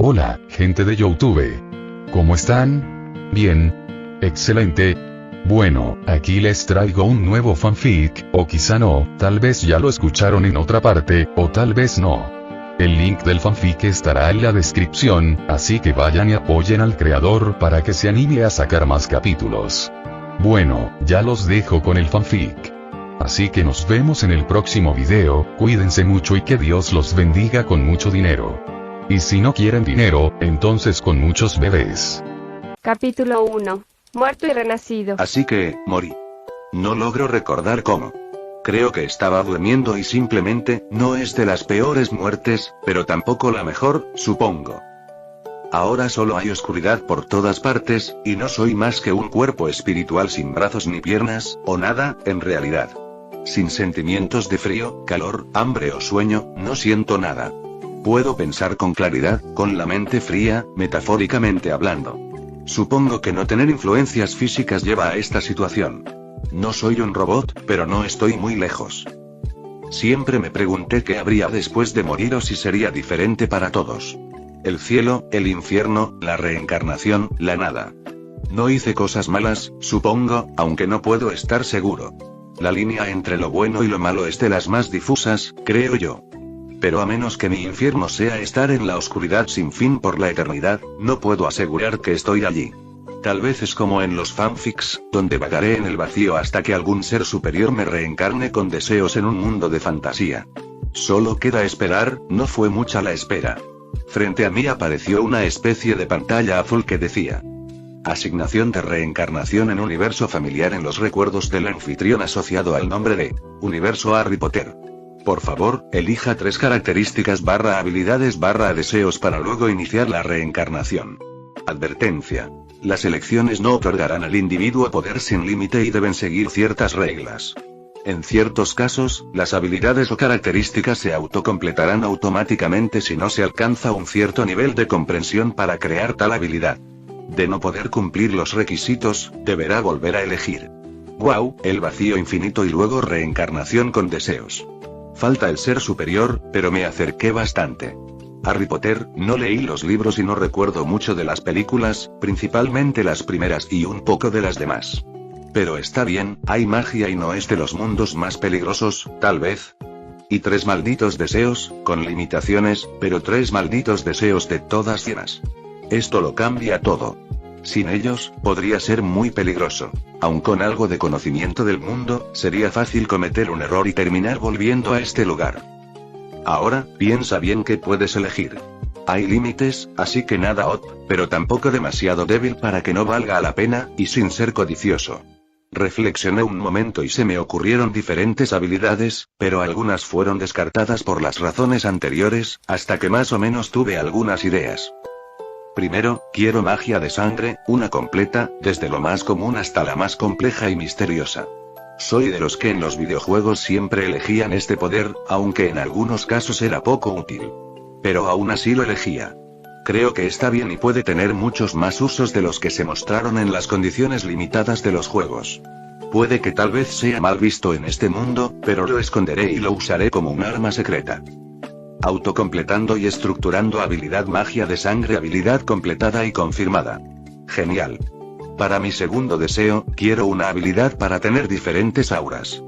Hola, gente de YouTube. ¿Cómo están? Bien. Excelente. Bueno, aquí les traigo un nuevo fanfic, o quizá no, tal vez ya lo escucharon en otra parte, o tal vez no. El link del fanfic estará en la descripción, así que vayan y apoyen al creador para que se anime a sacar más capítulos. Bueno, ya los dejo con el fanfic. Así que nos vemos en el próximo video, cuídense mucho y que Dios los bendiga con mucho dinero. Y si no quieren dinero, entonces con muchos bebés. Capítulo 1. Muerto y renacido. Así que, morí. No logro recordar cómo. Creo que estaba durmiendo y simplemente, no es de las peores muertes, pero tampoco la mejor, supongo. Ahora solo hay oscuridad por todas partes, y no soy más que un cuerpo espiritual sin brazos ni piernas, o nada, en realidad. Sin sentimientos de frío, calor, hambre o sueño, no siento nada. Puedo pensar con claridad, con la mente fría, metafóricamente hablando. Supongo que no tener influencias físicas lleva a esta situación. No soy un robot, pero no estoy muy lejos. Siempre me pregunté qué habría después de morir o si sería diferente para todos. El cielo, el infierno, la reencarnación, la nada. No hice cosas malas, supongo, aunque no puedo estar seguro. La línea entre lo bueno y lo malo es de las más difusas, creo yo. Pero a menos que mi infierno sea estar en la oscuridad sin fin por la eternidad, no puedo asegurar que estoy allí. Tal vez es como en los fanfics, donde vagaré en el vacío hasta que algún ser superior me reencarne con deseos en un mundo de fantasía. Solo queda esperar, no fue mucha la espera. Frente a mí apareció una especie de pantalla azul que decía: asignación de reencarnación en universo familiar en los recuerdos del anfitrión asociado al nombre de Universo Harry Potter. Por favor, elija 3 características / habilidades / deseos para luego iniciar la reencarnación. Advertencia. Las elecciones no otorgarán al individuo poder sin límite y deben seguir ciertas reglas. En ciertos casos, las habilidades o características se autocompletarán automáticamente si no se alcanza un cierto nivel de comprensión para crear tal habilidad. De no poder cumplir los requisitos, deberá volver a elegir. ¡Wow! El vacío infinito y luego reencarnación con deseos. Falta el ser superior, pero me acerqué bastante. Harry Potter, no leí los libros y no recuerdo mucho de las películas, principalmente las primeras y un poco de las demás. Pero está bien, hay magia y no es de los mundos más peligrosos, tal vez. Y 3 malditos deseos, con limitaciones, pero 3 malditos deseos de todas llenas. Esto lo cambia todo. Sin ellos, podría ser muy peligroso. Aun con algo de conocimiento del mundo, sería fácil cometer un error y terminar volviendo a este lugar. Ahora, piensa bien que puedes elegir. Hay límites, así que nada pero tampoco demasiado débil para que no valga la pena, y sin ser codicioso. Reflexioné un momento y se me ocurrieron diferentes habilidades, pero algunas fueron descartadas por las razones anteriores, hasta que más o menos tuve algunas ideas. Primero, quiero magia de sangre, una completa, desde lo más común hasta la más compleja y misteriosa. Soy de los que en los videojuegos siempre elegían este poder, aunque en algunos casos era poco útil. Pero aún así lo elegía. Creo que está bien y puede tener muchos más usos de los que se mostraron en las condiciones limitadas de los juegos. Puede que tal vez sea mal visto en este mundo, pero lo esconderé y lo usaré como un arma secreta. Autocompletando y estructurando habilidad magia de sangre, habilidad completada y confirmada. Genial. Para mi segundo deseo, quiero una habilidad para tener diferentes auras.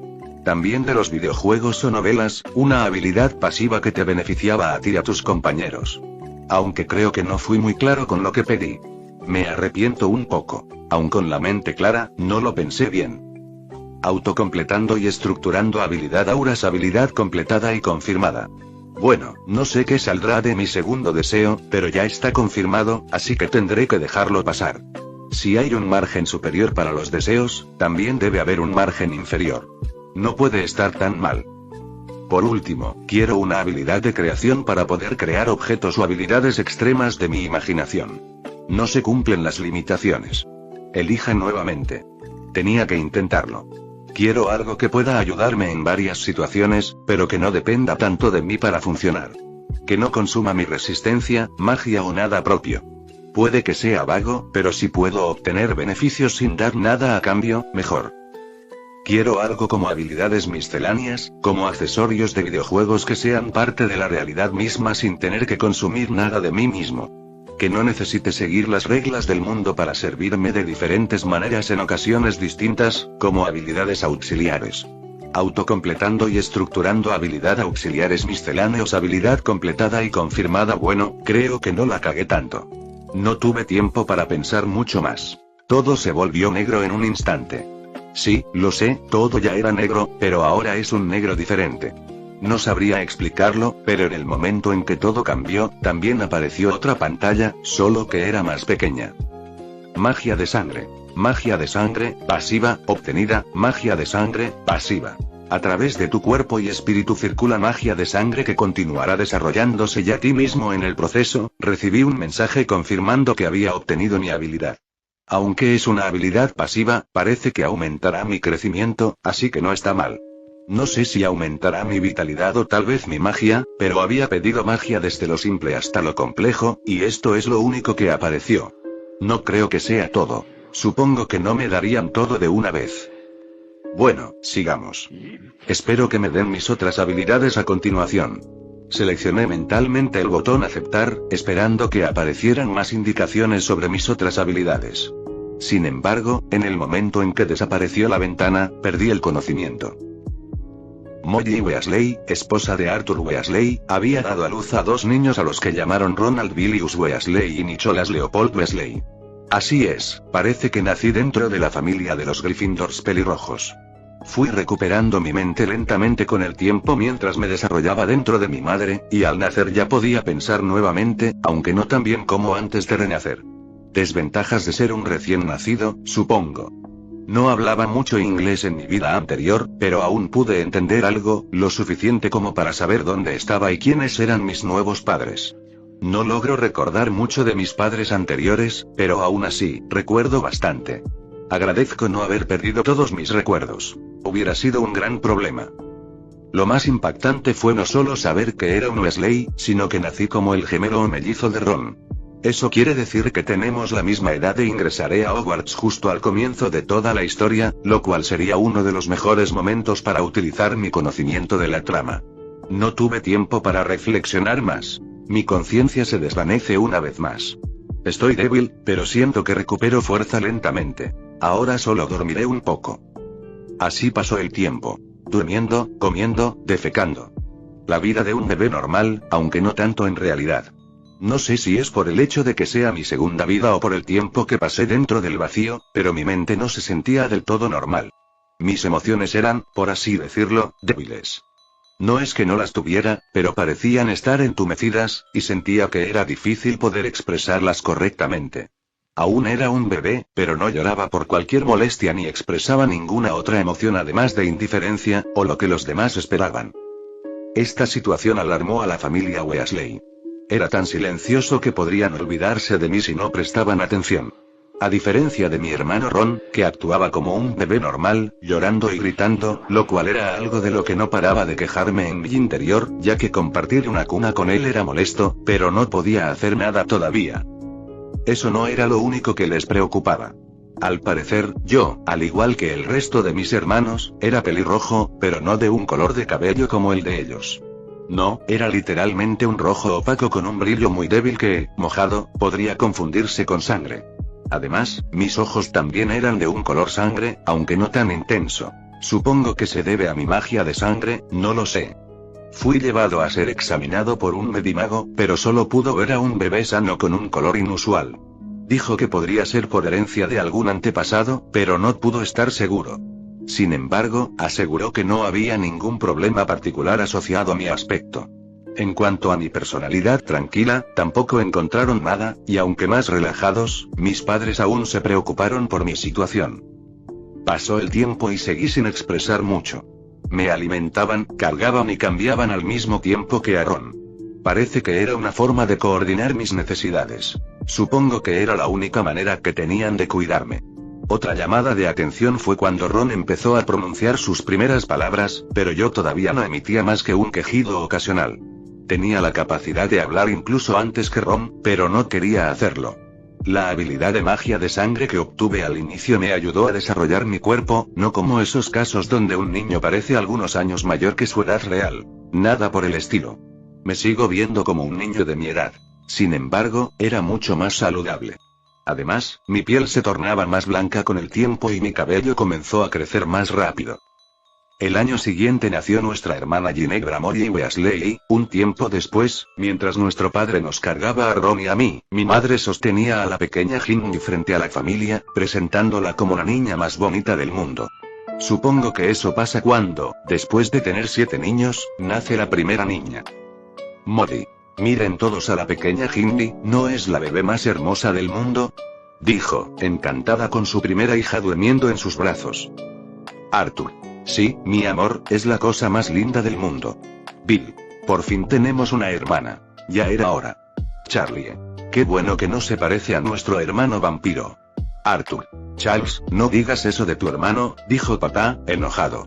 También de los videojuegos o novelas, una habilidad pasiva que te beneficiaba a ti y a tus compañeros. Aunque creo que no fui muy claro con lo que pedí. Me arrepiento un poco. Aun con la mente clara, no lo pensé bien. Autocompletando y estructurando habilidad auras, habilidad completada y confirmada. Bueno, no sé qué saldrá de mi segundo deseo, pero ya está confirmado, así que tendré que dejarlo pasar. Si hay un margen superior para los deseos, también debe haber un margen inferior. No puede estar tan mal. Por último, quiero una habilidad de creación para poder crear objetos o habilidades extremas de mi imaginación. No se cumplen las limitaciones. Elija nuevamente. Tenía que intentarlo. Quiero algo que pueda ayudarme en varias situaciones, pero que no dependa tanto de mí para funcionar. Que no consuma mi resistencia, magia o nada propio. Puede que sea vago, pero si puedo obtener beneficios sin dar nada a cambio, mejor. Quiero algo como habilidades misceláneas, como accesorios de videojuegos que sean parte de la realidad misma sin tener que consumir nada de mí mismo. que no necesite seguir las reglas del mundo para servirme de diferentes maneras en ocasiones distintas, como habilidades auxiliares. Autocompletando y estructurando habilidad auxiliares misceláneos, habilidad completada y confirmada. Bueno, creo que no la cagué tanto. No tuve tiempo para pensar mucho más. Todo se volvió negro en un instante. Sí, lo sé, todo ya era negro, pero ahora es un negro diferente. No sabría explicarlo, pero en el momento en que todo cambió, también apareció otra pantalla, solo que era más pequeña. Magia de sangre. Magia de sangre, pasiva, obtenida, magia de sangre, pasiva. A través de tu cuerpo y espíritu circula magia de sangre que continuará desarrollándose ya a ti mismo en el proceso. Recibí un mensaje confirmando que había obtenido mi habilidad. Aunque es una habilidad pasiva, parece que aumentará mi crecimiento, así que no está mal. No sé si aumentará mi vitalidad o tal vez mi magia, pero había pedido magia desde lo simple hasta lo complejo, y esto es lo único que apareció. No creo que sea todo. Supongo que no me darían todo de una vez. Bueno, sigamos. Espero que me den mis otras habilidades a continuación. Seleccioné mentalmente el botón aceptar, esperando que aparecieran más indicaciones sobre mis otras habilidades. Sin embargo, en el momento en que desapareció la ventana, perdí el conocimiento. Molly Weasley, esposa de Arthur Weasley, había dado a luz a 2 niños a los que llamaron Ronald Villius Weasley y Nicholas Leopold Weasley. Así es, parece que nací dentro de la familia de los Gryffindors pelirrojos. Fui recuperando mi mente lentamente con el tiempo mientras me desarrollaba dentro de mi madre, y al nacer ya podía pensar nuevamente, aunque no tan bien como antes de renacer. Desventajas de ser un recién nacido, supongo. No hablaba mucho inglés en mi vida anterior, pero aún pude entender algo, lo suficiente como para saber dónde estaba y quiénes eran mis nuevos padres. No logro recordar mucho de mis padres anteriores, pero aún así, recuerdo bastante. Agradezco no haber perdido todos mis recuerdos. Hubiera sido un gran problema. Lo más impactante fue no solo saber que era un Weasley, sino que nací como el gemelo o mellizo de Ron. Eso quiere decir que tenemos la misma edad e ingresaré a Hogwarts justo al comienzo de toda la historia, lo cual sería uno de los mejores momentos para utilizar mi conocimiento de la trama. No tuve tiempo para reflexionar más. Mi conciencia se desvanece una vez más. Estoy débil, pero siento que recupero fuerza lentamente. Ahora solo dormiré un poco. Así pasó el tiempo. Durmiendo, comiendo, defecando. La vida de un bebé normal, aunque no tanto en realidad. No sé si es por el hecho de que sea mi segunda vida o por el tiempo que pasé dentro del vacío, pero mi mente no se sentía del todo normal. Mis emociones eran, por así decirlo, débiles. No es que no las tuviera, pero parecían estar entumecidas, y sentía que era difícil poder expresarlas correctamente. Aún era un bebé, pero no lloraba por cualquier molestia ni expresaba ninguna otra emoción además de indiferencia, o lo que los demás esperaban. Esta situación alarmó a la familia Weasley. Era tan silencioso que podrían olvidarse de mí si no prestaban atención. A diferencia de mi hermano Ron, que actuaba como un bebé normal, llorando y gritando, lo cual era algo de lo que no paraba de quejarme en mi interior, ya que compartir una cuna con él era molesto, pero no podía hacer nada todavía. Eso no era lo único que les preocupaba. Al parecer, yo, al igual que el resto de mis hermanos, era pelirrojo, pero no de un color de cabello como el de ellos. No, era literalmente un rojo opaco con un brillo muy débil que, mojado, podría confundirse con sangre. Además, mis ojos también eran de un color sangre, aunque no tan intenso. Supongo que se debe a mi magia de sangre, no lo sé. Fui llevado a ser examinado por un medimago, pero solo pudo ver a un bebé sano con un color inusual. Dijo que podría ser por herencia de algún antepasado, pero no pudo estar seguro. Sin embargo, aseguró que no había ningún problema particular asociado a mi aspecto. En cuanto a mi personalidad tranquila, tampoco encontraron nada, y aunque más relajados, mis padres aún se preocuparon por mi situación. Pasó el tiempo y seguí sin expresar mucho. Me alimentaban, cargaban y cambiaban al mismo tiempo que a Ron. Parece que era una forma de coordinar mis necesidades. Supongo que era la única manera que tenían de cuidarme. Otra llamada de atención fue cuando Ron empezó a pronunciar sus primeras palabras, pero yo todavía no emitía más que un quejido ocasional. Tenía la capacidad de hablar incluso antes que Ron, pero no quería hacerlo. La habilidad de magia de sangre que obtuve al inicio me ayudó a desarrollar mi cuerpo, no como esos casos donde un niño parece algunos años mayor que su edad real. Nada por el estilo. Me sigo viendo como un niño de mi edad. Sin embargo, era mucho más saludable. Además, mi piel se tornaba más blanca con el tiempo y mi cabello comenzó a crecer más rápido. El año siguiente nació nuestra hermana Ginevra Molly Weasley, un tiempo después, mientras nuestro padre nos cargaba a Ron y a mí, mi madre sostenía a la pequeña Ginny frente a la familia, presentándola como la niña más bonita del mundo. Supongo que eso pasa cuando, después de tener 7 niños, nace la primera niña. Molly. Miren todos a la pequeña Ginny, ¿no es la bebé más hermosa del mundo?, dijo, encantada con su primera hija durmiendo en sus brazos. Arthur. Sí, mi amor, es la cosa más linda del mundo. Bill. Por fin tenemos una hermana. Ya era hora. Charlie. Qué bueno que no se parece a nuestro hermano vampiro. Arthur. Charles, no digas eso de tu hermano, dijo papá, enojado.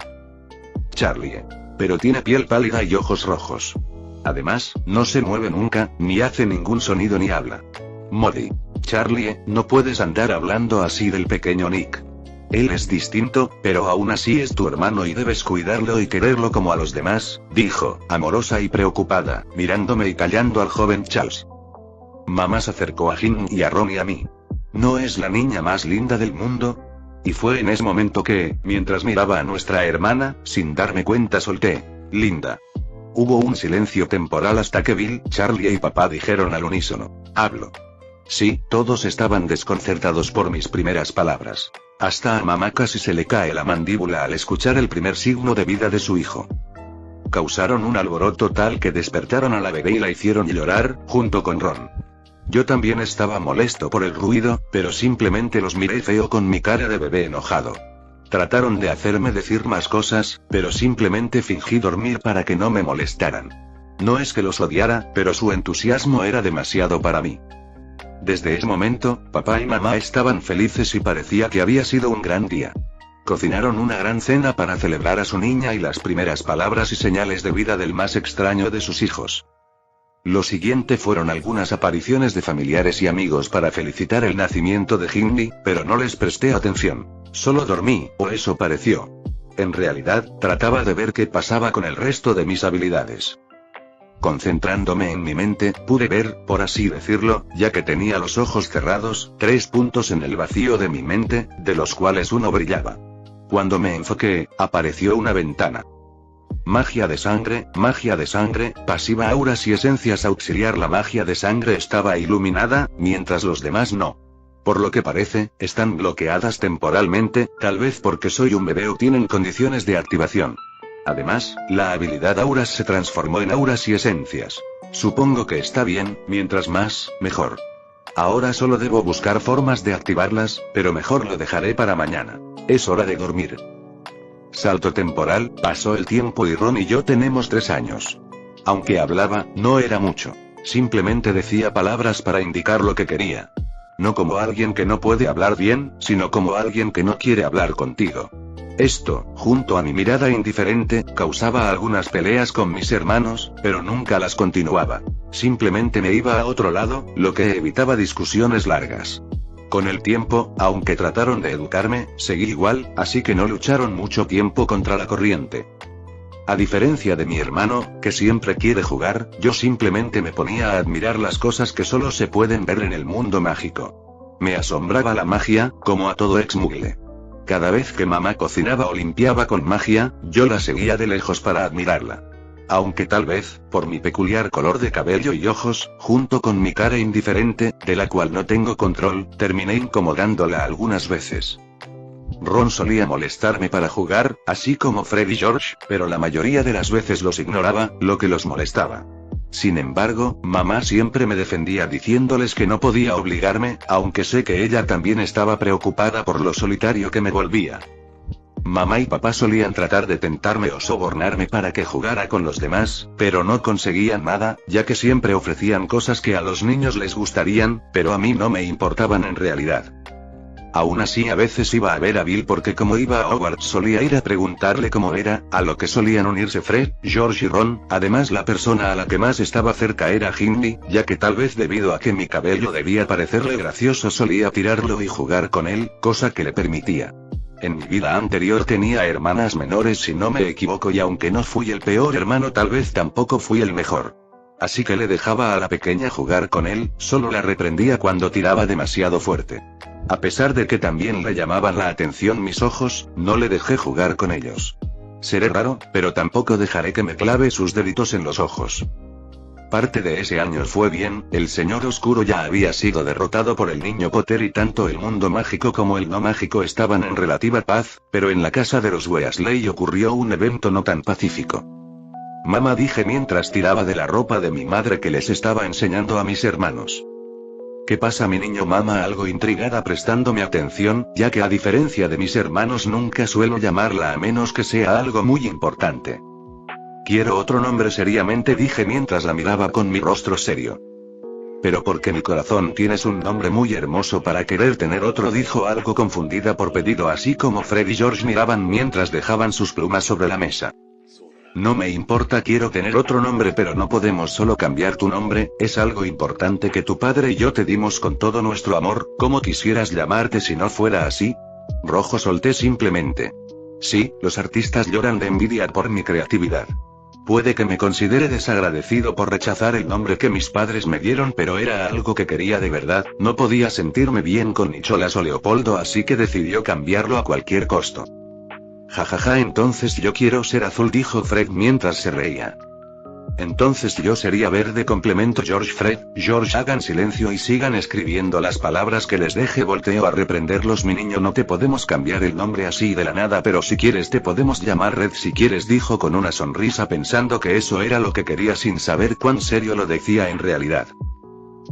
Charlie. Pero tiene piel pálida y ojos rojos. Además, no se mueve nunca, ni hace ningún sonido ni habla. Molly. Charlie, no puedes andar hablando así del pequeño Nick. Él es distinto, pero aún así es tu hermano y debes cuidarlo y quererlo como a los demás, dijo, amorosa y preocupada, mirándome y callando al joven Charles. Mamá se acercó a Ginny y a Ron y a mí. ¿No es la niña más linda del mundo? Y fue en ese momento que, mientras miraba a nuestra hermana, sin darme cuenta solté, Linda. Hubo un silencio temporal hasta que Bill, Charlie y papá dijeron al unísono, hablo. Sí, todos estaban desconcertados por mis primeras palabras. Hasta a mamá casi se le cae la mandíbula al escuchar el primer signo de vida de su hijo. Causaron un alboroto tal que despertaron a la bebé y la hicieron llorar, junto con Ron. Yo también estaba molesto por el ruido, pero simplemente los miré feo con mi cara de bebé enojado. Trataron de hacerme decir más cosas, pero simplemente fingí dormir para que no me molestaran. No es que los odiara, pero su entusiasmo era demasiado para mí. Desde ese momento, papá y mamá estaban felices y parecía que había sido un gran día. Cocinaron una gran cena para celebrar a su niña y las primeras palabras y señales de vida del más extraño de sus hijos. Lo siguiente fueron algunas apariciones de familiares y amigos para felicitar el nacimiento de Ginny, pero no les presté atención. Solo dormí, o eso pareció. En realidad, trataba de ver qué pasaba con el resto de mis habilidades. Concentrándome en mi mente, pude ver, por así decirlo, ya que tenía los ojos cerrados, 3 puntos en el vacío de mi mente, de los cuales uno brillaba. Cuando me enfoqué, apareció una ventana. Magia de sangre, pasiva auras y esencias auxiliar. La magia de sangre estaba iluminada, mientras los demás no. Por lo que parece, están bloqueadas temporalmente, tal vez porque soy un bebé o tienen condiciones de activación. Además, la habilidad auras se transformó en auras y esencias. Supongo que está bien, mientras más, mejor. Ahora solo debo buscar formas de activarlas, pero mejor lo dejaré para mañana. Es hora de dormir. Salto temporal, pasó el tiempo y Ron y yo tenemos 3 años. Aunque hablaba, no era mucho. Simplemente decía palabras para indicar lo que quería. No como alguien que no puede hablar bien, sino como alguien que no quiere hablar contigo. Esto, junto a mi mirada indiferente, causaba algunas peleas con mis hermanos, pero nunca las continuaba. Simplemente me iba a otro lado, lo que evitaba discusiones largas. Con el tiempo, aunque trataron de educarme, seguí igual, así que no lucharon mucho tiempo contra la corriente. A diferencia de mi hermano, que siempre quiere jugar, yo simplemente me ponía a admirar las cosas que solo se pueden ver en el mundo mágico. Me asombraba la magia, como a todo ex-mugle. Cada vez que mamá cocinaba o limpiaba con magia, yo la seguía de lejos para admirarla. Aunque tal vez, por mi peculiar color de cabello y ojos, junto con mi cara indiferente, de la cual no tengo control, terminé incomodándola algunas veces. Ron solía molestarme para jugar, así como Fred y George, pero la mayoría de las veces los ignoraba, lo que los molestaba. Sin embargo, mamá siempre me defendía diciéndoles que no podía obligarme, aunque sé que ella también estaba preocupada por lo solitario que me volvía. Mamá y papá solían tratar de tentarme o sobornarme para que jugara con los demás, pero no conseguían nada, ya que siempre ofrecían cosas que a los niños les gustarían, pero a mí no me importaban en realidad. Aún así a veces iba a ver a Bill porque como iba a Hogwarts solía ir a preguntarle cómo era, a lo que solían unirse Fred, George y Ron. Además la persona a la que más estaba cerca era Ginny, ya que tal vez debido a que mi cabello debía parecerle gracioso solía tirarlo y jugar con él, cosa que le permitía. En mi vida anterior tenía hermanas menores si no me equivoco y aunque no fui el peor hermano tal vez tampoco fui el mejor. así que le dejaba a la pequeña jugar con él, solo la reprendía cuando tiraba demasiado fuerte. A pesar de que también le llamaban la atención mis ojos, no le dejé jugar con ellos. Seré raro, pero tampoco dejaré que me clave sus deditos en los ojos. Parte de ese año fue bien, el señor oscuro ya había sido derrotado por el niño Potter y tanto el mundo mágico como el no mágico estaban en relativa paz, pero en la casa de los Weasley ocurrió un evento no tan pacífico. Mamá, dije mientras tiraba de la ropa de mi madre que les estaba enseñando a mis hermanos. ¿Qué pasa, mi niño? Mamá, algo intrigada prestándome atención, ya que a diferencia de mis hermanos nunca suelo llamarla a menos que sea algo muy importante. Quiero otro nombre, seriamente dije mientras la miraba con mi rostro serio. Pero porque mi corazón, tienes un nombre muy hermoso para querer tener otro, dijo algo confundida por pedido, así como Fred y George miraban mientras dejaban sus plumas sobre la mesa. No me importa, quiero tener otro nombre, pero no podemos solo cambiar tu nombre, es algo importante que tu padre y yo te dimos con todo nuestro amor. ¿Cómo quisieras llamarte si no fuera así? Rojo, solté simplemente. Sí, los artistas lloran de envidia por mi creatividad. Puede que me considere desagradecido por rechazar el nombre que mis padres me dieron, pero era algo que quería de verdad, no podía sentirme bien con Nicholas o Leopoldo, así que decidió cambiarlo a cualquier costo. Jajaja, entonces yo quiero ser azul, dijo Fred mientras se reía. Entonces yo sería verde, complementó George. Fred, George, hagan silencio y sigan escribiendo las palabras que les deje. Volteo a reprenderlos. Mi niño, no te podemos cambiar el nombre así de la nada, pero si quieres te podemos llamar Red si quieres, dijo con una sonrisa, pensando que eso era lo que quería sin saber cuán serio lo decía en realidad.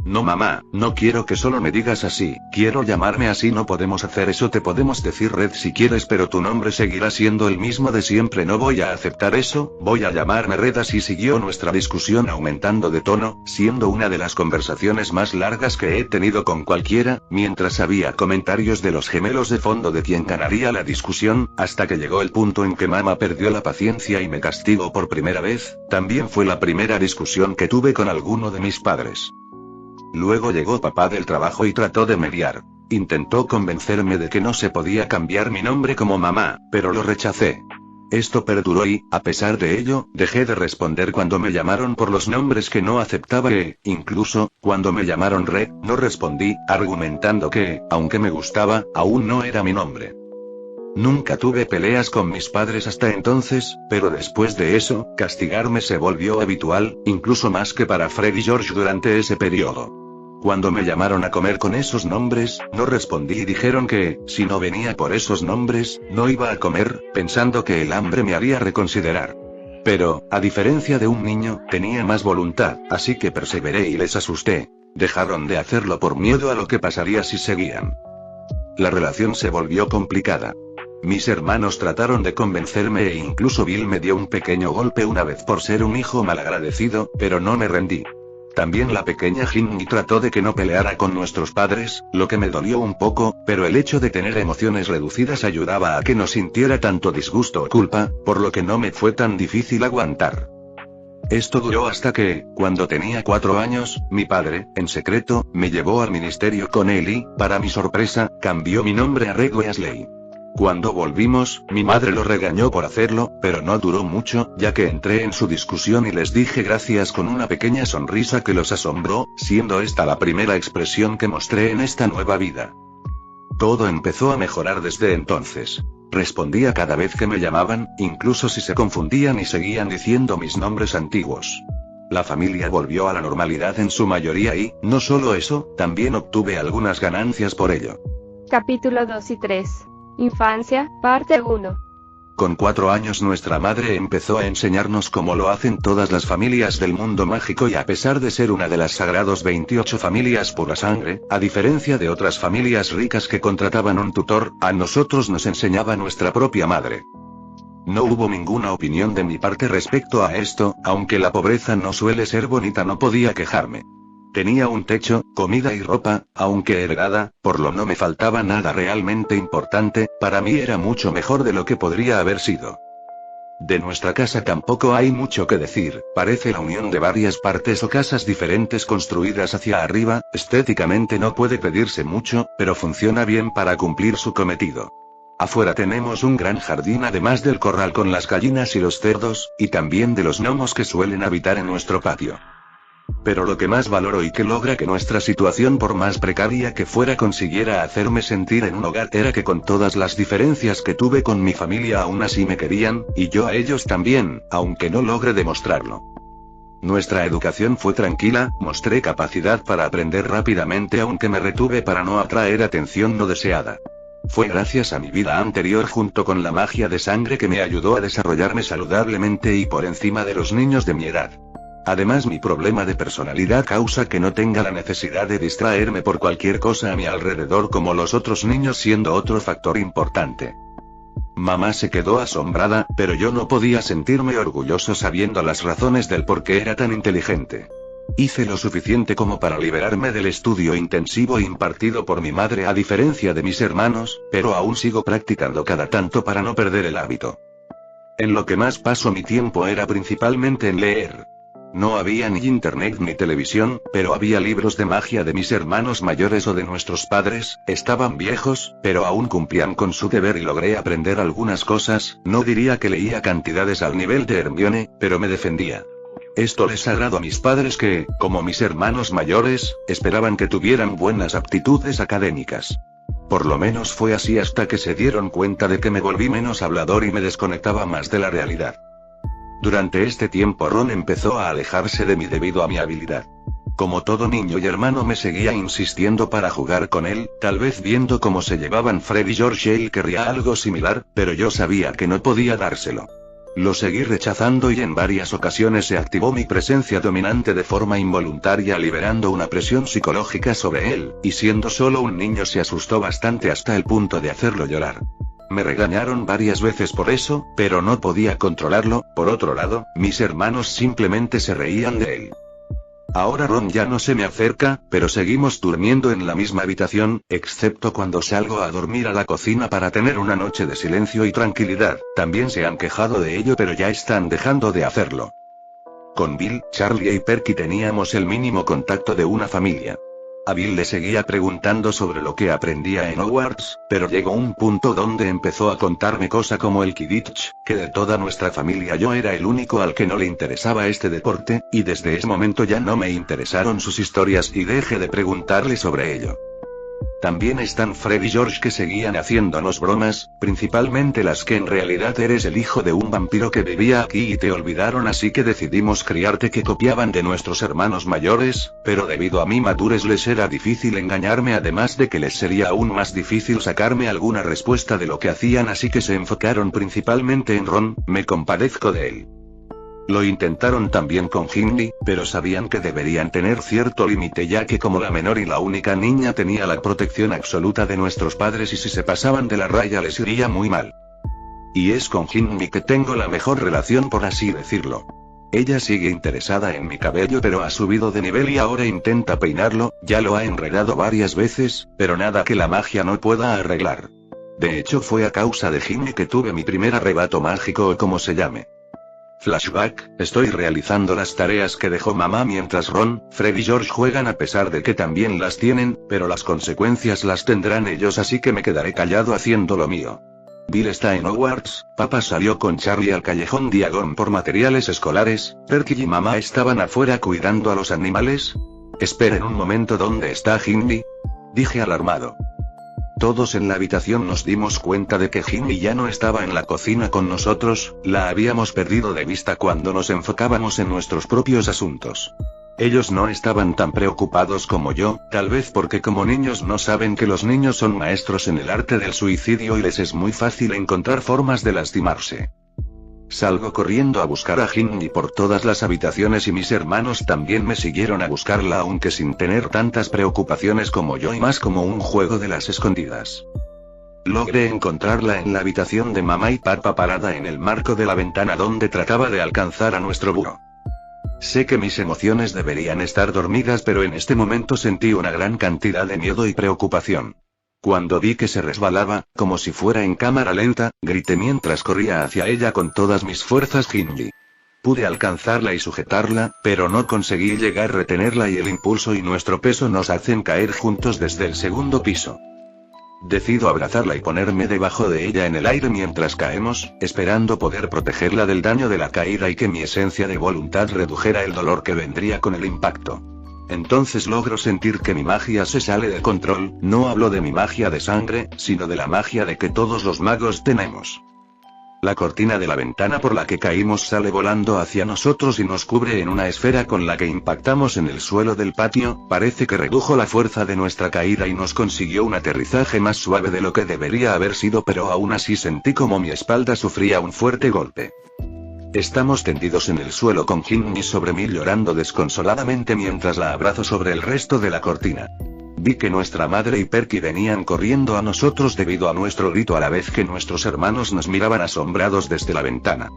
No, mamá, no quiero que solo me digas así, quiero llamarme así. No podemos hacer eso, te podemos decir Red si quieres, pero tu nombre seguirá siendo el mismo de siempre. No voy a aceptar eso, voy a llamarme Red. Así siguió nuestra discusión, aumentando de tono, siendo una de las conversaciones más largas que he tenido con cualquiera, mientras había comentarios de los gemelos de fondo de quién ganaría la discusión, hasta que llegó el punto en que mamá perdió la paciencia y me castigó por primera vez. También fue la primera discusión que tuve con alguno de mis padres. Luego llegó papá del trabajo y trató de mediar. Intentó convencerme de que no se podía cambiar mi nombre como mamá, pero lo rechacé. Esto perduró y, a pesar de ello, dejé de responder cuando me llamaron por los nombres que no aceptaba incluso, cuando me llamaron Red, no respondí, argumentando que, aunque me gustaba, aún no era mi nombre. Nunca tuve peleas con mis padres hasta entonces, pero después de eso, castigarme se volvió habitual, incluso más que para Fred y George durante ese periodo. Cuando me llamaron a comer con esos nombres, no respondí y dijeron que, si no venía por esos nombres, no iba a comer, pensando que el hambre me haría reconsiderar. Pero, a diferencia de un niño, tenía más voluntad, así que perseveré y les asusté. Dejaron de hacerlo por miedo a lo que pasaría si seguían. La relación se volvió complicada. Mis hermanos trataron de convencerme e incluso Bill me dio un pequeño golpe una vez por ser un hijo malagradecido, pero no me rendí. También la pequeña Ginny trató de que no peleara con nuestros padres, lo que me dolió un poco, pero el hecho de tener emociones reducidas ayudaba a que no sintiera tanto disgusto o culpa, por lo que no me fue tan difícil aguantar. Esto duró hasta que, cuando tenía 4 años, mi padre, en secreto, me llevó al ministerio con él y, para mi sorpresa, cambió mi nombre a Red Weasley. Cuando volvimos, mi madre lo regañó por hacerlo, pero no duró mucho, ya que entré en su discusión y les dije gracias con una pequeña sonrisa que los asombró, siendo esta la primera expresión que mostré en esta nueva vida. Todo empezó a mejorar desde entonces. Respondía cada vez que me llamaban, incluso si se confundían y seguían diciendo mis nombres antiguos. La familia volvió a la normalidad en su mayoría y, no solo eso, también obtuve algunas ganancias por ello. Capítulo 2 y 3. Infancia, parte 1. Con 4 años nuestra madre empezó a enseñarnos cómo lo hacen todas las familias del mundo mágico y a pesar de ser una de las sagrados 28 familias pura sangre, a diferencia de otras familias ricas que contrataban un tutor, a nosotros nos enseñaba nuestra propia madre. No hubo ninguna opinión de mi parte respecto a esto, aunque la pobreza no suele ser bonita, no podía quejarme. Tenía un techo, comida y ropa, aunque heredada, por lo no me faltaba nada realmente importante, para mí era mucho mejor de lo que podría haber sido. De nuestra casa tampoco hay mucho que decir, parece la unión de varias partes o casas diferentes construidas hacia arriba, estéticamente no puede pedirse mucho, pero funciona bien para cumplir su cometido. Afuera tenemos un gran jardín además del corral con las gallinas y los cerdos, y también de los gnomos que suelen habitar en nuestro patio. Pero lo que más valoro y que logra que nuestra situación, por más precaria que fuera, consiguiera hacerme sentir en un hogar, era que con todas las diferencias que tuve con mi familia aún así me querían, y yo a ellos también, aunque no logre demostrarlo. Nuestra educación fue tranquila, mostré capacidad para aprender rápidamente aunque me retuve para no atraer atención no deseada. Fue gracias a mi vida anterior junto con la magia de sangre que me ayudó a desarrollarme saludablemente y por encima de los niños de mi edad. Además, mi problema de personalidad causa que no tenga la necesidad de distraerme por cualquier cosa a mi alrededor como los otros niños, siendo otro factor importante. Mamá se quedó asombrada, pero yo no podía sentirme orgulloso sabiendo las razones del por qué era tan inteligente. Hice lo suficiente como para liberarme del estudio intensivo impartido por mi madre a diferencia de mis hermanos, pero aún sigo practicando cada tanto para no perder el hábito. En lo que más paso mi tiempo era principalmente en leer. No había ni internet ni televisión, pero había libros de magia de mis hermanos mayores o de nuestros padres. Estaban viejos, pero aún cumplían con su deber y logré aprender algunas cosas. No diría que leía cantidades al nivel de Hermione, pero me defendía. Esto les agradó a mis padres que, como mis hermanos mayores, esperaban que tuvieran buenas aptitudes académicas. Por lo menos fue así hasta que se dieron cuenta de que me volví menos hablador y me desconectaba más de la realidad. Durante este tiempo Ron empezó a alejarse de mí debido a mi habilidad. Como todo niño y hermano me seguía insistiendo para jugar con él, tal vez viendo cómo se llevaban Fred y George él querría algo similar, pero yo sabía que no podía dárselo. Lo seguí rechazando y en varias ocasiones se activó mi presencia dominante de forma involuntaria liberando una presión psicológica sobre él, y siendo solo un niño se asustó bastante hasta el punto de hacerlo llorar. Me regañaron varias veces por eso, pero no podía controlarlo. Por otro lado, mis hermanos simplemente se reían de él. Ahora Ron ya no se me acerca, pero seguimos durmiendo en la misma habitación, excepto cuando salgo a dormir a la cocina para tener una noche de silencio y tranquilidad. También se han quejado de ello, pero ya están dejando de hacerlo. Con Bill, Charlie y Perky teníamos el mínimo contacto de una familia. A Bill le seguía preguntando sobre lo que aprendía en Hogwarts, pero llegó un punto donde empezó a contarme cosas como el Quidditch, que de toda nuestra familia yo era el único al que no le interesaba este deporte, y desde ese momento ya no me interesaron sus historias y dejé de preguntarle sobre ello. También están Fred y George que seguían haciéndonos bromas, principalmente las que en realidad eres el hijo de un vampiro que vivía aquí y te olvidaron así que decidimos criarte, que copiaban de nuestros hermanos mayores, pero debido a mi madurez les era difícil engañarme, además de que les sería aún más difícil sacarme alguna respuesta de lo que hacían, así que se enfocaron principalmente en Ron. Me compadezco de él. Lo intentaron también con Ginny, pero sabían que deberían tener cierto límite ya que como la menor y la única niña tenía la protección absoluta de nuestros padres y si se pasaban de la raya les iría muy mal. Y es con Ginny que tengo la mejor relación, por así decirlo. Ella sigue interesada en mi cabello pero ha subido de nivel y ahora intenta peinarlo, ya lo ha enredado varias veces, pero nada que la magia no pueda arreglar. De hecho fue a causa de Ginny que tuve mi primer arrebato mágico o como se llame. Flashback, estoy realizando las tareas que dejó mamá mientras Ron, Fred y George juegan a pesar de que también las tienen, pero las consecuencias las tendrán ellos así que me quedaré callado haciendo lo mío. Bill está en Hogwarts, papá salió con Charlie al callejón Diagon por materiales escolares, Perky y mamá estaban afuera cuidando a los animales. Esperen un momento, ¿dónde está Ginny?, dije alarmado. Todos en la habitación nos dimos cuenta de que Ginny ya no estaba en la cocina con nosotros, la habíamos perdido de vista cuando nos enfocábamos en nuestros propios asuntos. Ellos no estaban tan preocupados como yo, tal vez porque como niños no saben que los niños son maestros en el arte del suicidio y les es muy fácil encontrar formas de lastimarse. Salgo corriendo a buscar a Ginny por todas las habitaciones y mis hermanos también me siguieron a buscarla, aunque sin tener tantas preocupaciones como yo y más como un juego de las escondidas. Logré encontrarla en la habitación de mamá y papá parada en el marco de la ventana donde trataba de alcanzar a nuestro búho. Sé que mis emociones deberían estar dormidas pero en este momento sentí una gran cantidad de miedo y preocupación. Cuando vi que se resbalaba, como si fuera en cámara lenta, grité mientras corría hacia ella con todas mis fuerzas. Ginny. Pude alcanzarla y sujetarla, pero no conseguí llegar a retenerla y el impulso y nuestro peso nos hacen caer juntos desde el segundo piso. Decido abrazarla y ponerme debajo de ella en el aire mientras caemos, esperando poder protegerla del daño de la caída y que mi esencia de voluntad redujera el dolor que vendría con el impacto. Entonces logro sentir que mi magia se sale de control. No hablo de mi magia de sangre, sino de la magia de que todos los magos tenemos. La cortina de la ventana por la que caímos sale volando hacia nosotros y nos cubre en una esfera con la que impactamos en el suelo del patio. Parece que redujo la fuerza de nuestra caída y nos consiguió un aterrizaje más suave de lo que debería haber sido, pero aún así sentí como mi espalda sufría un fuerte golpe. Estamos tendidos en el suelo con Ginny sobre mí llorando desconsoladamente mientras la abrazo sobre el resto de la cortina. Vi que nuestra madre y Perky venían corriendo a nosotros debido a nuestro grito a la vez que nuestros hermanos nos miraban asombrados desde la ventana.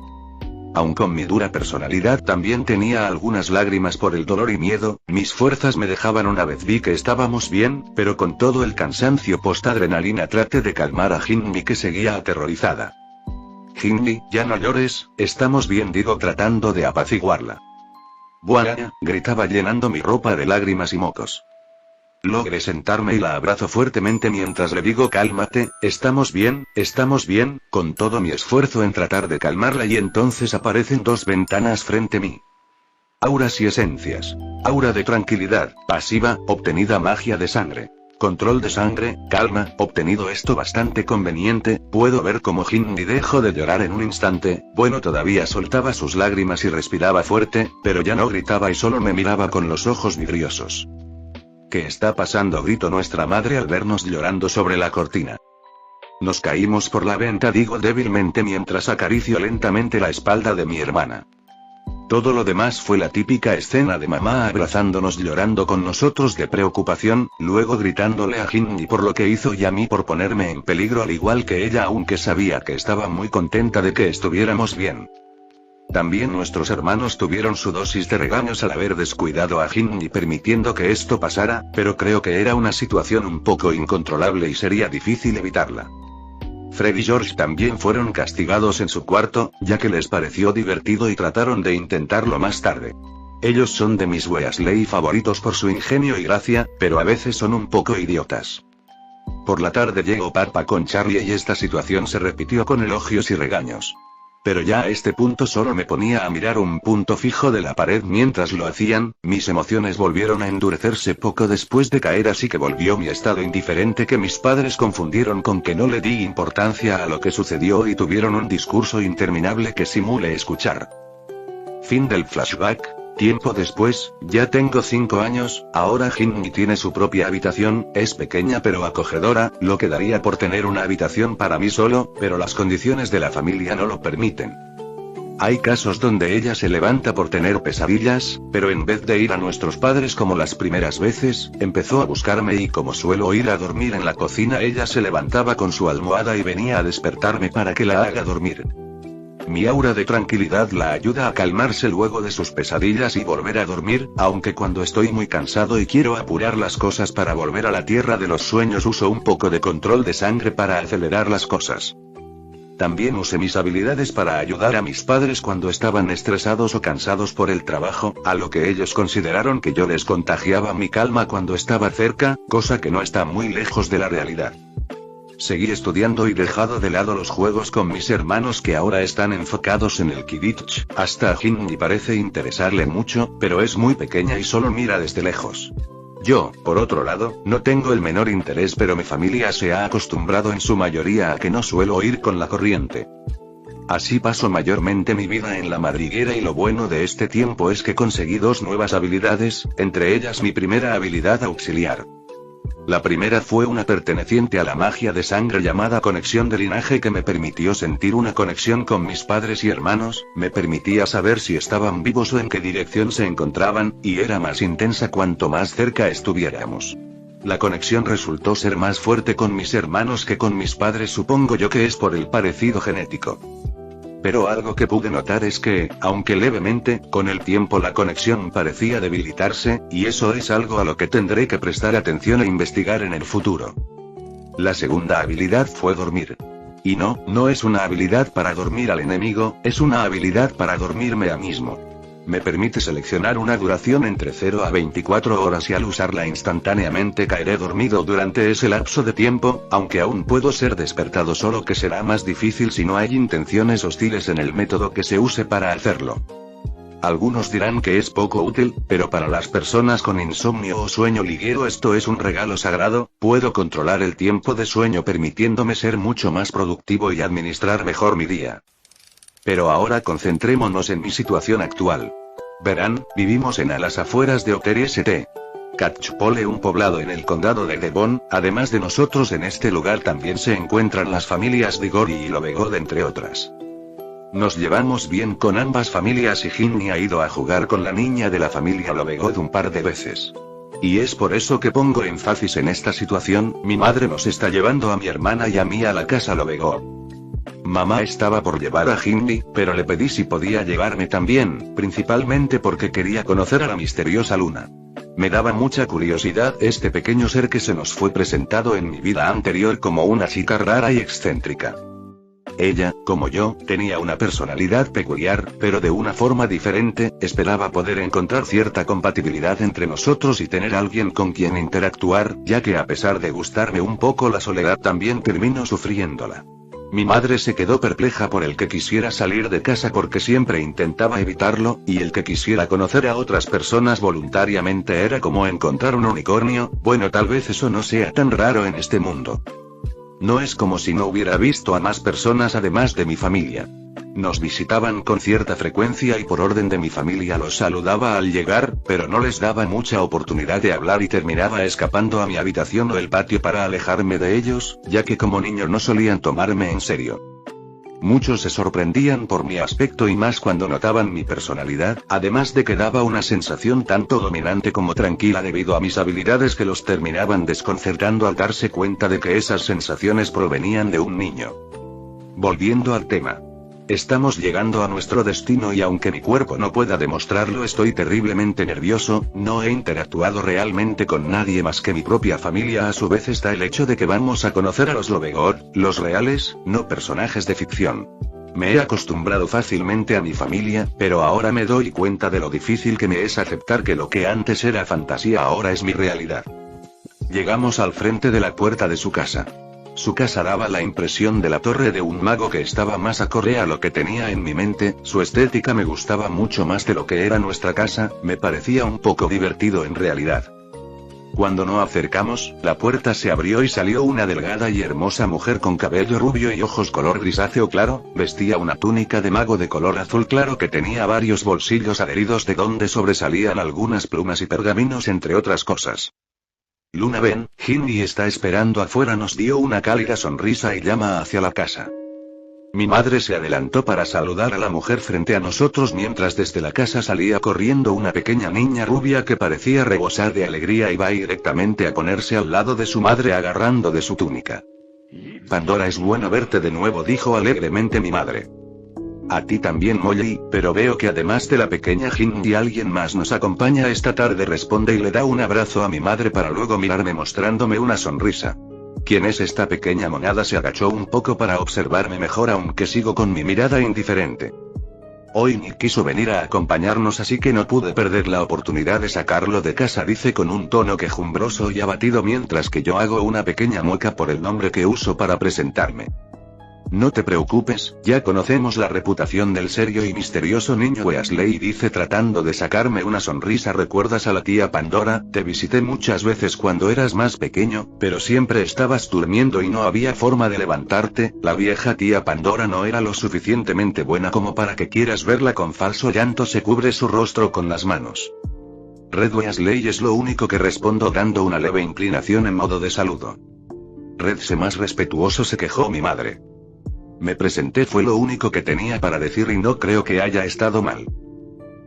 Aun con mi dura personalidad también tenía algunas lágrimas por el dolor y miedo. Mis fuerzas me dejaban una vez vi que estábamos bien, pero con todo el cansancio post-adrenalina traté de calmar a Ginny que seguía aterrorizada. Ginny, ya no llores, estamos bien, digo tratando de apaciguarla. ¡Buah!, gritaba llenando mi ropa de lágrimas y mocos. Logré sentarme y la abrazo fuertemente mientras le digo cálmate, estamos bien, con todo mi esfuerzo en tratar de calmarla y entonces aparecen dos ventanas frente a mí. Auras y esencias. Aura de tranquilidad, pasiva, obtenida magia de sangre. Control de sangre, calma, obtenido esto bastante conveniente. Puedo ver cómo Ginny dejó de llorar en un instante. Bueno, todavía soltaba sus lágrimas y respiraba fuerte, pero ya no gritaba y solo me miraba con los ojos vidriosos. ¿Qué está pasando?, gritó nuestra madre al vernos llorando sobre la cortina. Nos caímos por la venta, digo débilmente mientras acaricio lentamente la espalda de mi hermana. Todo lo demás fue la típica escena de mamá abrazándonos llorando con nosotros de preocupación, luego gritándole a Ginny por lo que hizo y a mí por ponerme en peligro al igual que ella, aunque sabía que estaba muy contenta de que estuviéramos bien. También nuestros hermanos tuvieron su dosis de regaños al haber descuidado a Ginny permitiendo que esto pasara, pero creo que era una situación un poco incontrolable y sería difícil evitarla. Fred y George también fueron castigados en su cuarto, ya que les pareció divertido y trataron de intentarlo más tarde. Ellos son de mis Weasley favoritos por su ingenio y gracia, pero a veces son un poco idiotas. Por la tarde llegó Papa con Charlie y esta situación se repitió con elogios y regaños. Pero ya a este punto solo me ponía a mirar un punto fijo de la pared mientras lo hacían. Mis emociones volvieron a endurecerse poco después de caer, así que volvió mi estado indiferente que mis padres confundieron con que no le di importancia a lo que sucedió y tuvieron un discurso interminable que simulé escuchar. Fin del flashback. Tiempo después, ya tengo 5 años, ahora Ginny tiene su propia habitación, es pequeña pero acogedora, lo que daría por tener una habitación para mí solo, pero las condiciones de la familia no lo permiten. Hay casos donde ella se levanta por tener pesadillas, pero en vez de ir a nuestros padres como las primeras veces, empezó a buscarme y como suelo ir a dormir en la cocina, ella se levantaba con su almohada y venía a despertarme para que la haga dormir. Mi aura de tranquilidad la ayuda a calmarse luego de sus pesadillas y volver a dormir, aunque cuando estoy muy cansado y quiero apurar las cosas para volver a la tierra de los sueños uso un poco de control de sangre para acelerar las cosas. También usé mis habilidades para ayudar a mis padres cuando estaban estresados o cansados por el trabajo, a lo que ellos consideraron que yo les contagiaba mi calma cuando estaba cerca, cosa que no está muy lejos de la realidad. Seguí estudiando y dejado de lado los juegos con mis hermanos que ahora están enfocados en el Quidditch, hasta a Ginny parece interesarle mucho, pero es muy pequeña y solo mira desde lejos. Yo, por otro lado, no tengo el menor interés, pero mi familia se ha acostumbrado en su mayoría a que no suelo ir con la corriente. Así paso mayormente mi vida en la madriguera y lo bueno de este tiempo es que conseguí 2 nuevas habilidades, entre ellas mi primera habilidad auxiliar. La primera fue una perteneciente a la magia de sangre llamada conexión de linaje que me permitió sentir una conexión con mis padres y hermanos, me permitía saber si estaban vivos o en qué dirección se encontraban, y era más intensa cuanto más cerca estuviéramos. La conexión resultó ser más fuerte con mis hermanos que con mis padres, supongo yo que es por el parecido genético. Pero algo que pude notar es que, aunque levemente, con el tiempo la conexión parecía debilitarse, y eso es algo a lo que tendré que prestar atención e investigar en el futuro. La segunda habilidad fue dormir. Y no es una habilidad para dormir al enemigo, es una habilidad para dormirme a mí mismo. Me permite seleccionar una duración entre 0 a 24 horas y al usarla instantáneamente caeré dormido durante ese lapso de tiempo, aunque aún puedo ser despertado, solo que será más difícil si no hay intenciones hostiles en el método que se use para hacerlo. Algunos dirán que es poco útil, pero para las personas con insomnio o sueño ligero esto es un regalo sagrado. Puedo controlar el tiempo de sueño permitiéndome ser mucho más productivo y administrar mejor mi día. Pero ahora concentrémonos en mi situación actual. Verán, vivimos en a las afueras de Ottery St. Catchpole, un poblado en el condado de Devon. Además de nosotros, en este lugar también se encuentran las familias Diggory y Lovegod, entre otras. Nos llevamos bien con ambas familias y Ginny ha ido a jugar con la niña de la familia Lovegod un par de veces. Y es por eso que pongo énfasis en esta situación. Mi madre nos está llevando a mi hermana y a mí a la casa Lovegod. Mamá estaba por llevar a Ginny, pero le pedí si podía llevarme también, principalmente porque quería conocer a la misteriosa Luna. Me daba mucha curiosidad este pequeño ser que se nos fue presentado en mi vida anterior como una chica rara y excéntrica. Ella, como yo, tenía una personalidad peculiar, pero de una forma diferente. Esperaba poder encontrar cierta compatibilidad entre nosotros y tener alguien con quien interactuar, ya que a pesar de gustarme un poco la soledad también termino sufriéndola. Mi madre se quedó perpleja por el que quisiera salir de casa porque siempre intentaba evitarlo, y el que quisiera conocer a otras personas voluntariamente era como encontrar un unicornio. Bueno, tal vez eso no sea tan raro en este mundo. No es como si no hubiera visto a más personas además de mi familia. Nos visitaban con cierta frecuencia y por orden de mi familia los saludaba al llegar, pero no les daba mucha oportunidad de hablar y terminaba escapando a mi habitación o el patio para alejarme de ellos, ya que como niño no solían tomarme en serio. Muchos se sorprendían por mi aspecto y más cuando notaban mi personalidad, además de que daba una sensación tanto dominante como tranquila debido a mis habilidades que los terminaban desconcertando al darse cuenta de que esas sensaciones provenían de un niño. Volviendo al tema. Estamos llegando a nuestro destino y aunque mi cuerpo no pueda demostrarlo, estoy terriblemente nervioso. No he interactuado realmente con nadie más que mi propia familia. A su vez está el hecho de que vamos a conocer a los Lovegod, los reales, no personajes de ficción. Me he acostumbrado fácilmente a mi familia, pero ahora me doy cuenta de lo difícil que me es aceptar que lo que antes era fantasía ahora es mi realidad. Llegamos al frente de la puerta de su casa. Su casa daba la impresión de la torre de un mago que estaba más acorde a lo que tenía en mi mente. Su estética me gustaba mucho más de lo que era nuestra casa, me parecía un poco divertido en realidad. Cuando nos acercamos, la puerta se abrió y salió una delgada y hermosa mujer con cabello rubio y ojos color grisáceo claro. Vestía una túnica de mago de color azul claro que tenía varios bolsillos adheridos de donde sobresalían algunas plumas y pergaminos entre otras cosas. Luna, ven, Ginny está esperando afuera, nos dio una cálida sonrisa y llama hacia la casa. Mi madre se adelantó para saludar a la mujer frente a nosotros mientras desde la casa salía corriendo una pequeña niña rubia que parecía rebosar de alegría y va directamente a ponerse al lado de su madre agarrando de su túnica. Pandora, es bueno verte de nuevo, dijo alegremente mi madre. A ti también, Molly, pero veo que además de la pequeña Ginny alguien más nos acompaña esta tarde, responde y le da un abrazo a mi madre para luego mirarme mostrándome una sonrisa. ¿Quién es esta pequeña monada? Se agachó un poco para observarme mejor aunque sigo con mi mirada indiferente. Hoy Nick quiso venir a acompañarnos así que no pude perder la oportunidad de sacarlo de casa, dice con un tono quejumbroso y abatido mientras que yo hago una pequeña mueca por el nombre que uso para presentarme. No te preocupes, ya conocemos la reputación del serio y misterioso niño Weasley, dice tratando de sacarme una sonrisa. ¿Recuerdas a la tía Pandora? Te visité muchas veces cuando eras más pequeño, pero siempre estabas durmiendo y no había forma de levantarte. La vieja tía Pandora no era lo suficientemente buena como para que quieras verla. Con falso llanto se cubre su rostro con las manos. Red Weasley es lo único que respondo dando una leve inclinación en modo de saludo. Red, sé más respetuoso, se quejó mi madre. Me presenté, fue lo único que tenía para decir y no creo que haya estado mal.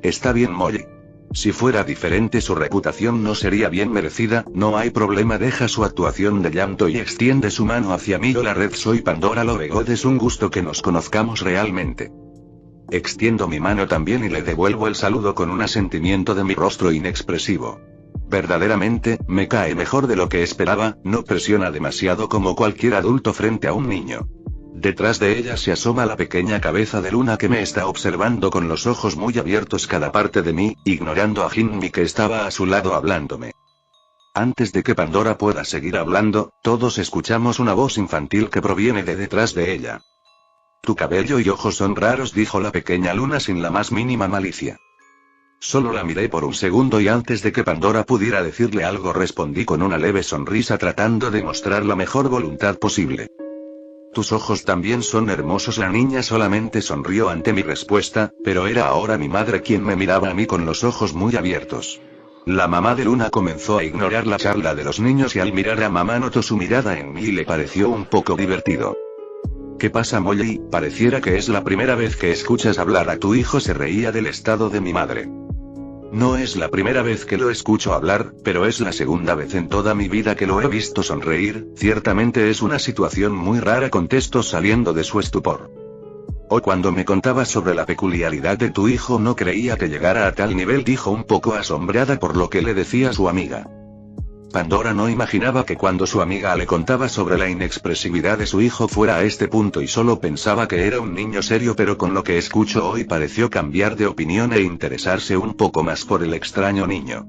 Está bien, Molly. Si fuera diferente su reputación no sería bien merecida, no hay problema, deja su actuación de llanto y extiende su mano hacia mí. Hola Red, soy Pandora Lovegod, es un gusto que nos conozcamos realmente. Extiendo mi mano también y le devuelvo el saludo con un asentimiento de mi rostro inexpresivo. Verdaderamente, me cae mejor de lo que esperaba, no presiona demasiado como cualquier adulto frente a un niño. Detrás de ella se asoma la pequeña cabeza de Luna que me está observando con los ojos muy abiertos cada parte de mí, ignorando a Jinmi que estaba a su lado hablándome. Antes de que Pandora pueda seguir hablando, todos escuchamos una voz infantil que proviene de detrás de ella. Tu cabello y ojos son raros, dijo la pequeña Luna sin la más mínima malicia. Solo la miré por un segundo y antes de que Pandora pudiera decirle algo respondí con una leve sonrisa tratando de mostrar la mejor voluntad posible. Tus ojos también son hermosos. La niña solamente sonrió ante mi respuesta, pero era ahora mi madre quien me miraba a mí con los ojos muy abiertos. La mamá de Luna comenzó a ignorar la charla de los niños y al mirar a mamá notó su mirada en mí y le pareció un poco divertido. ¿Qué pasa, Molly? Pareciera que es la primera vez que escuchas hablar a tu hijo. Se reía del estado de mi madre. No es la primera vez que lo escucho hablar, pero es la segunda vez en toda mi vida que lo he visto sonreír. Ciertamente es una situación muy rara, contestó saliendo de su estupor. Cuando me contabas sobre la peculiaridad de tu hijo no creía que llegara a tal nivel, dijo un poco asombrada por lo que le decía su amiga. Pandora no imaginaba que cuando su amiga le contaba sobre la inexpresividad de su hijo fuera a este punto y solo pensaba que era un niño serio, pero con lo que escuchó hoy pareció cambiar de opinión e interesarse un poco más por el extraño niño.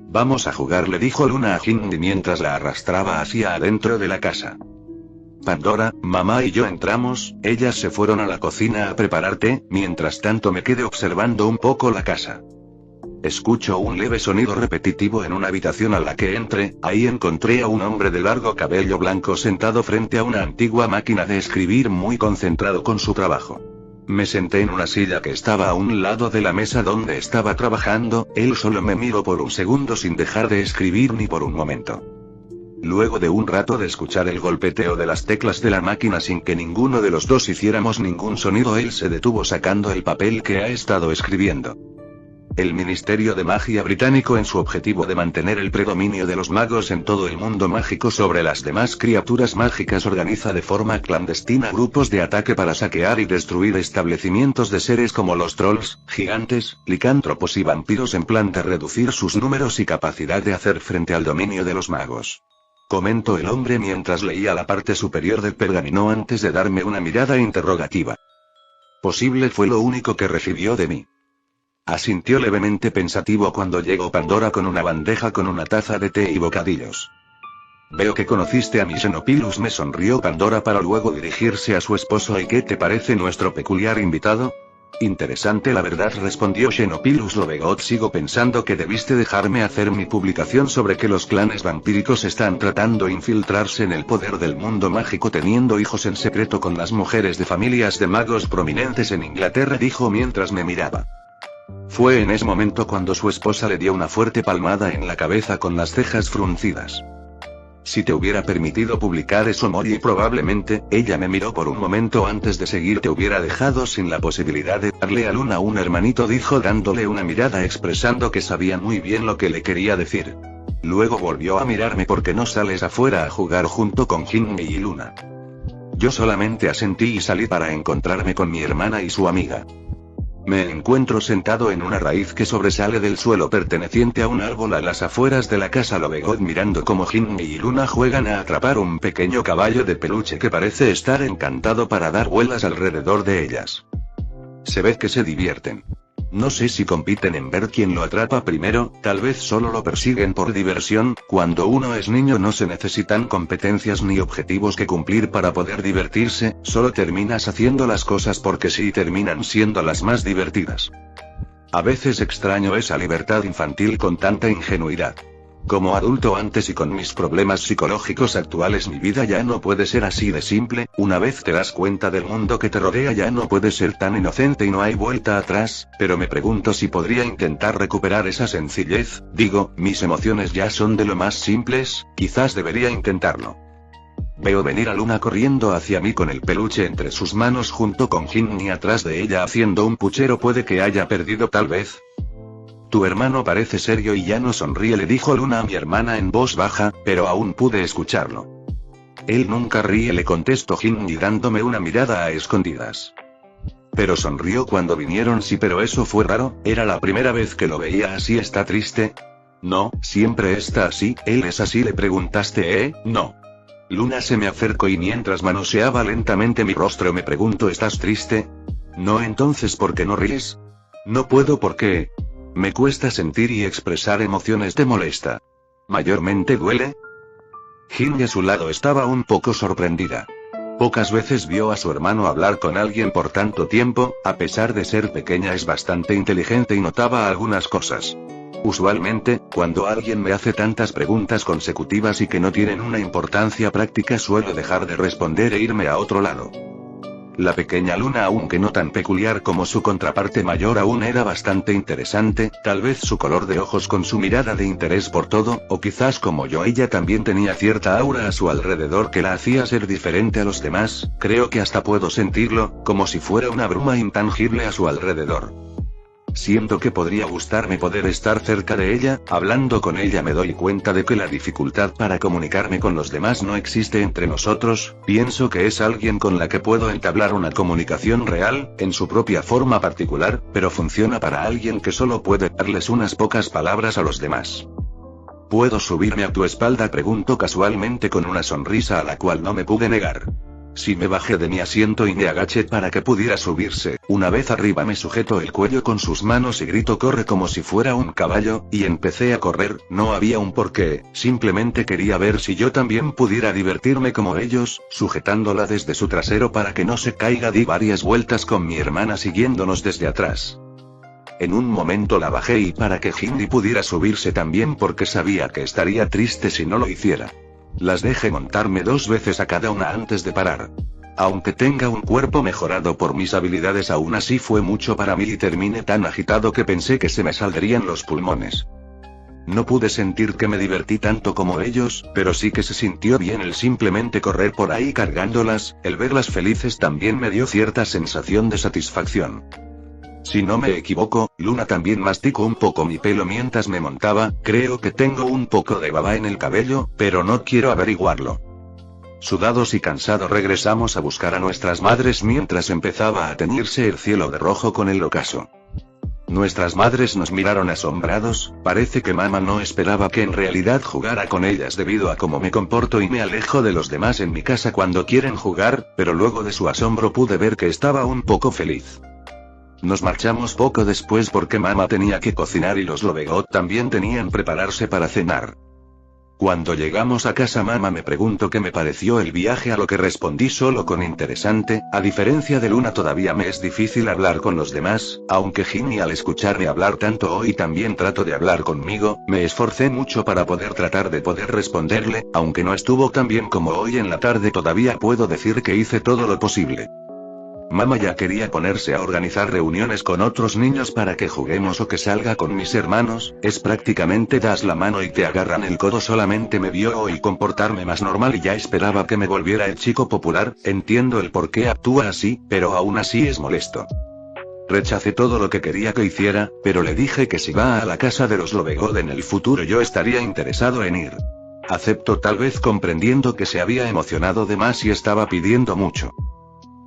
Vamos a jugar, le dijo Luna a Jinmi mientras la arrastraba hacia adentro de la casa. Pandora, mamá y yo entramos, ellas se fueron a la cocina a preparar té, mientras tanto me quedé observando un poco la casa. Escucho un leve sonido repetitivo en una habitación a la que entré. Ahí encontré a un hombre de largo cabello blanco sentado frente a una antigua máquina de escribir muy concentrado con su trabajo. Me senté en una silla que estaba a un lado de la mesa donde estaba trabajando. Él solo me miró por un segundo sin dejar de escribir ni por un momento. Luego de un rato de escuchar el golpeteo de las teclas de la máquina sin que ninguno de los dos hiciéramos ningún sonido, él se detuvo sacando el papel que ha estado escribiendo. El Ministerio de Magia británico, en su objetivo de mantener el predominio de los magos en todo el mundo mágico sobre las demás criaturas mágicas, organiza de forma clandestina grupos de ataque para saquear y destruir establecimientos de seres como los trolls, gigantes, licántropos y vampiros en plan de reducir sus números y capacidad de hacer frente al dominio de los magos. Comentó el hombre mientras leía la parte superior del pergamino antes de darme una mirada interrogativa. Posible fue lo único que recibió de mí. Asintió levemente pensativo cuando llegó Pandora con una bandeja con una taza de té y bocadillos. Veo que conociste a mi Xenopilus, me sonrió Pandora para luego dirigirse a su esposo. ¿Y qué te parece nuestro peculiar invitado? Interesante la verdad, respondió Xenopilus Lovegot. Sigo pensando que debiste dejarme hacer mi publicación sobre que los clanes vampíricos están tratando de infiltrarse en el poder del mundo mágico teniendo hijos en secreto con las mujeres de familias de magos prominentes en Inglaterra, dijo mientras me miraba. Fue en ese momento cuando su esposa le dio una fuerte palmada en la cabeza con las cejas fruncidas. Si te hubiera permitido publicar eso, Molly, probablemente, ella me miró por un momento antes de seguir, te hubiera dejado sin la posibilidad de darle a Luna un hermanito, dijo dándole una mirada expresando que sabía muy bien lo que le quería decir. Luego volvió a mirarme. ¿Por qué no sales afuera a jugar junto con Jinmi y Luna? Yo solamente asentí y salí para encontrarme con mi hermana y su amiga. Me encuentro sentado en una raíz que sobresale del suelo perteneciente a un árbol a las afueras de la casa Lovegot, mirando cómo Jinmi y Luna juegan a atrapar un pequeño caballo de peluche que parece estar encantado para dar vuelas alrededor de ellas. Se ve que se divierten. No sé si compiten en ver quién lo atrapa primero, tal vez solo lo persiguen por diversión. Cuando uno es niño no se necesitan competencias ni objetivos que cumplir para poder divertirse, solo terminas haciendo las cosas porque sí y terminan siendo las más divertidas. A veces extraño esa libertad infantil con tanta ingenuidad. Como adulto antes y con mis problemas psicológicos actuales, mi vida ya no puede ser así de simple. Una vez te das cuenta del mundo que te rodea ya no puede ser tan inocente y no hay vuelta atrás, pero me pregunto si podría intentar recuperar esa sencillez. Digo, mis emociones ya son de lo más simples, quizás debería intentarlo. Veo venir a Luna corriendo hacia mí con el peluche entre sus manos junto con Jinmi atrás de ella haciendo un puchero. Puede que haya perdido tal vez. Tu hermano parece serio y ya no sonríe, le dijo Luna a mi hermana en voz baja, pero aún pude escucharlo. Él nunca ríe, le contestó Jinmi dándome una mirada a escondidas. Pero sonrió cuando vinieron. Sí, pero eso fue raro, era la primera vez que lo veía así. ¿Está triste? No, siempre está así. ¿Él es así?, le preguntaste. No. Luna se me acercó y mientras manoseaba lentamente mi rostro me preguntó: ¿estás triste? No, entonces ¿por qué no ríes? No puedo porque me cuesta sentir y expresar emociones. ¿Te molesta? ¿Mayormente duele? Jin a su lado estaba un poco sorprendida. Pocas veces vio a su hermano hablar con alguien por tanto tiempo, a pesar de ser pequeña es bastante inteligente y notaba algunas cosas. Usualmente, cuando alguien me hace tantas preguntas consecutivas y que no tienen una importancia práctica suelo dejar de responder e irme a otro lado. La pequeña Luna, aunque no tan peculiar como su contraparte mayor, aún era bastante interesante, tal vez su color de ojos con su mirada de interés por todo, o quizás como yo ella también tenía cierta aura a su alrededor que la hacía ser diferente a los demás, creo que hasta puedo sentirlo, como si fuera una bruma intangible a su alrededor. Siento que podría gustarme poder estar cerca de ella, hablando con ella me doy cuenta de que la dificultad para comunicarme con los demás no existe entre nosotros, pienso que es alguien con la que puedo entablar una comunicación real, en su propia forma particular, pero funciona para alguien que solo puede darles unas pocas palabras a los demás. ¿Puedo subirme a tu espalda?, preguntó casualmente con una sonrisa a la cual no me pude negar. Si me bajé de mi asiento y me agaché para que pudiera subirse, una vez arriba me sujetó el cuello con sus manos y gritó: corre, como si fuera un caballo, y empecé a correr. No había un porqué, simplemente quería ver si yo también pudiera divertirme como ellos, sujetándola desde su trasero para que no se caiga. Di varias vueltas con mi hermana siguiéndonos desde atrás. En un momento la bajé y para que Hindi pudiera subirse también porque sabía que estaría triste si no lo hiciera. Las dejé montarme 2 veces a cada una antes de parar. Aunque tenga un cuerpo mejorado por mis habilidades, aún así fue mucho para mí y terminé tan agitado que pensé que se me saldrían los pulmones. No pude sentir que me divertí tanto como ellos, pero sí que se sintió bien el simplemente correr por ahí cargándolas, el verlas felices también me dio cierta sensación de satisfacción. Si no me equivoco, Luna también masticó un poco mi pelo mientras me montaba, creo que tengo un poco de baba en el cabello, pero no quiero averiguarlo. Sudados y cansados regresamos a buscar a nuestras madres mientras empezaba a teñirse el cielo de rojo con el ocaso. Nuestras madres nos miraron asombrados, parece que mamá no esperaba que en realidad jugara con ellas debido a cómo me comporto y me alejo de los demás en mi casa cuando quieren jugar, pero luego de su asombro pude ver que estaba un poco feliz. Nos marchamos poco después porque mamá tenía que cocinar y los Lovegot también tenían que prepararse para cenar. Cuando llegamos a casa mamá me preguntó qué me pareció el viaje, a lo que respondí solo con interesante. A diferencia de Luna todavía me es difícil hablar con los demás, aunque Ginny al escucharme hablar tanto hoy también trato de hablar conmigo, me esforcé mucho para tratar de poder responderle, aunque no estuvo tan bien como hoy en la tarde todavía puedo decir que hice todo lo posible. Mamá ya quería ponerse a organizar reuniones con otros niños para que juguemos o que salga con mis hermanos, es prácticamente das la mano y te agarran el codo. Solamente me vio hoy comportarme más normal y ya esperaba que me volviera el chico popular, entiendo el por qué actúa así, pero aún así es molesto. Rechacé todo lo que quería que hiciera, pero le dije que si va a la casa de los Lovegood en el futuro yo estaría interesado en ir. Aceptó, tal vez comprendiendo que se había emocionado de más y estaba pidiendo mucho.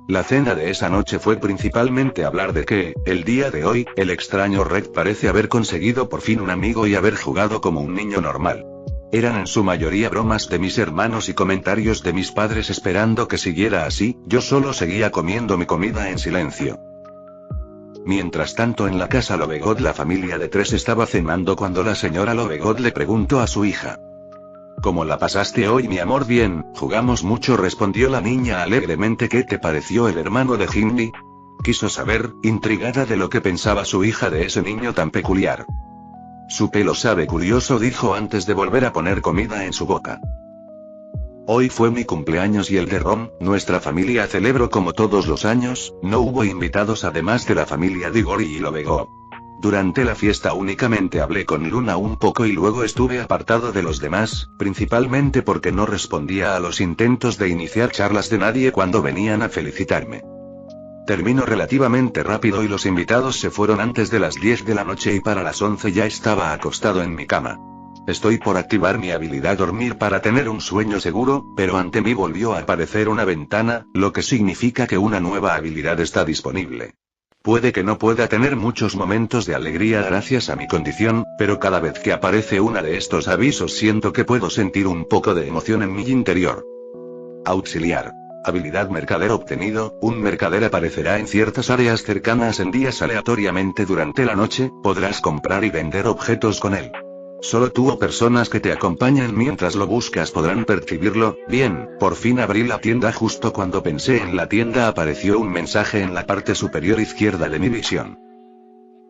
La cena de esa noche fue principalmente hablar de que, el día de hoy, el extraño Red parece haber conseguido por fin un amigo y haber jugado como un niño normal. Eran en su mayoría bromas de mis hermanos y comentarios de mis padres esperando que siguiera así, yo solo seguía comiendo mi comida en silencio. Mientras tanto en la casa Lovegood la familia de 3 estaba cenando cuando la señora Lovegood le preguntó a su hija: ¿Cómo la pasaste hoy, mi amor? Bien, jugamos mucho, respondió la niña alegremente. ¿Qué te pareció el hermano de Hindi? Quiso saber, intrigada de lo que pensaba su hija de ese niño tan peculiar. Su pelo sabe curioso, dijo antes de volver a poner comida en su boca. Hoy fue mi cumpleaños y el de Ron, nuestra familia celebró como todos los años, no hubo invitados además de la familia Diggory y Lovegood. Durante la fiesta únicamente hablé con Luna un poco y luego estuve apartado de los demás, principalmente porque no respondía a los intentos de iniciar charlas de nadie cuando venían a felicitarme. Terminó relativamente rápido y los invitados se fueron antes de las 10 de la noche y para las 11 ya estaba acostado en mi cama. Estoy por activar mi habilidad dormir para tener un sueño seguro, pero ante mí volvió a aparecer una ventana, lo que significa que una nueva habilidad está disponible. Puede que no pueda tener muchos momentos de alegría gracias a mi condición, pero cada vez que aparece uno de estos avisos siento que puedo sentir un poco de emoción en mi interior. Auxiliar. Habilidad mercader obtenido, un mercader aparecerá en ciertas áreas cercanas en días aleatoriamente durante la noche, podrás comprar y vender objetos con él. Solo tú o personas que te acompañen mientras lo buscas podrán percibirlo. Bien, por fin abrí la tienda. Justo cuando pensé en la tienda apareció un mensaje en la parte superior izquierda de mi visión.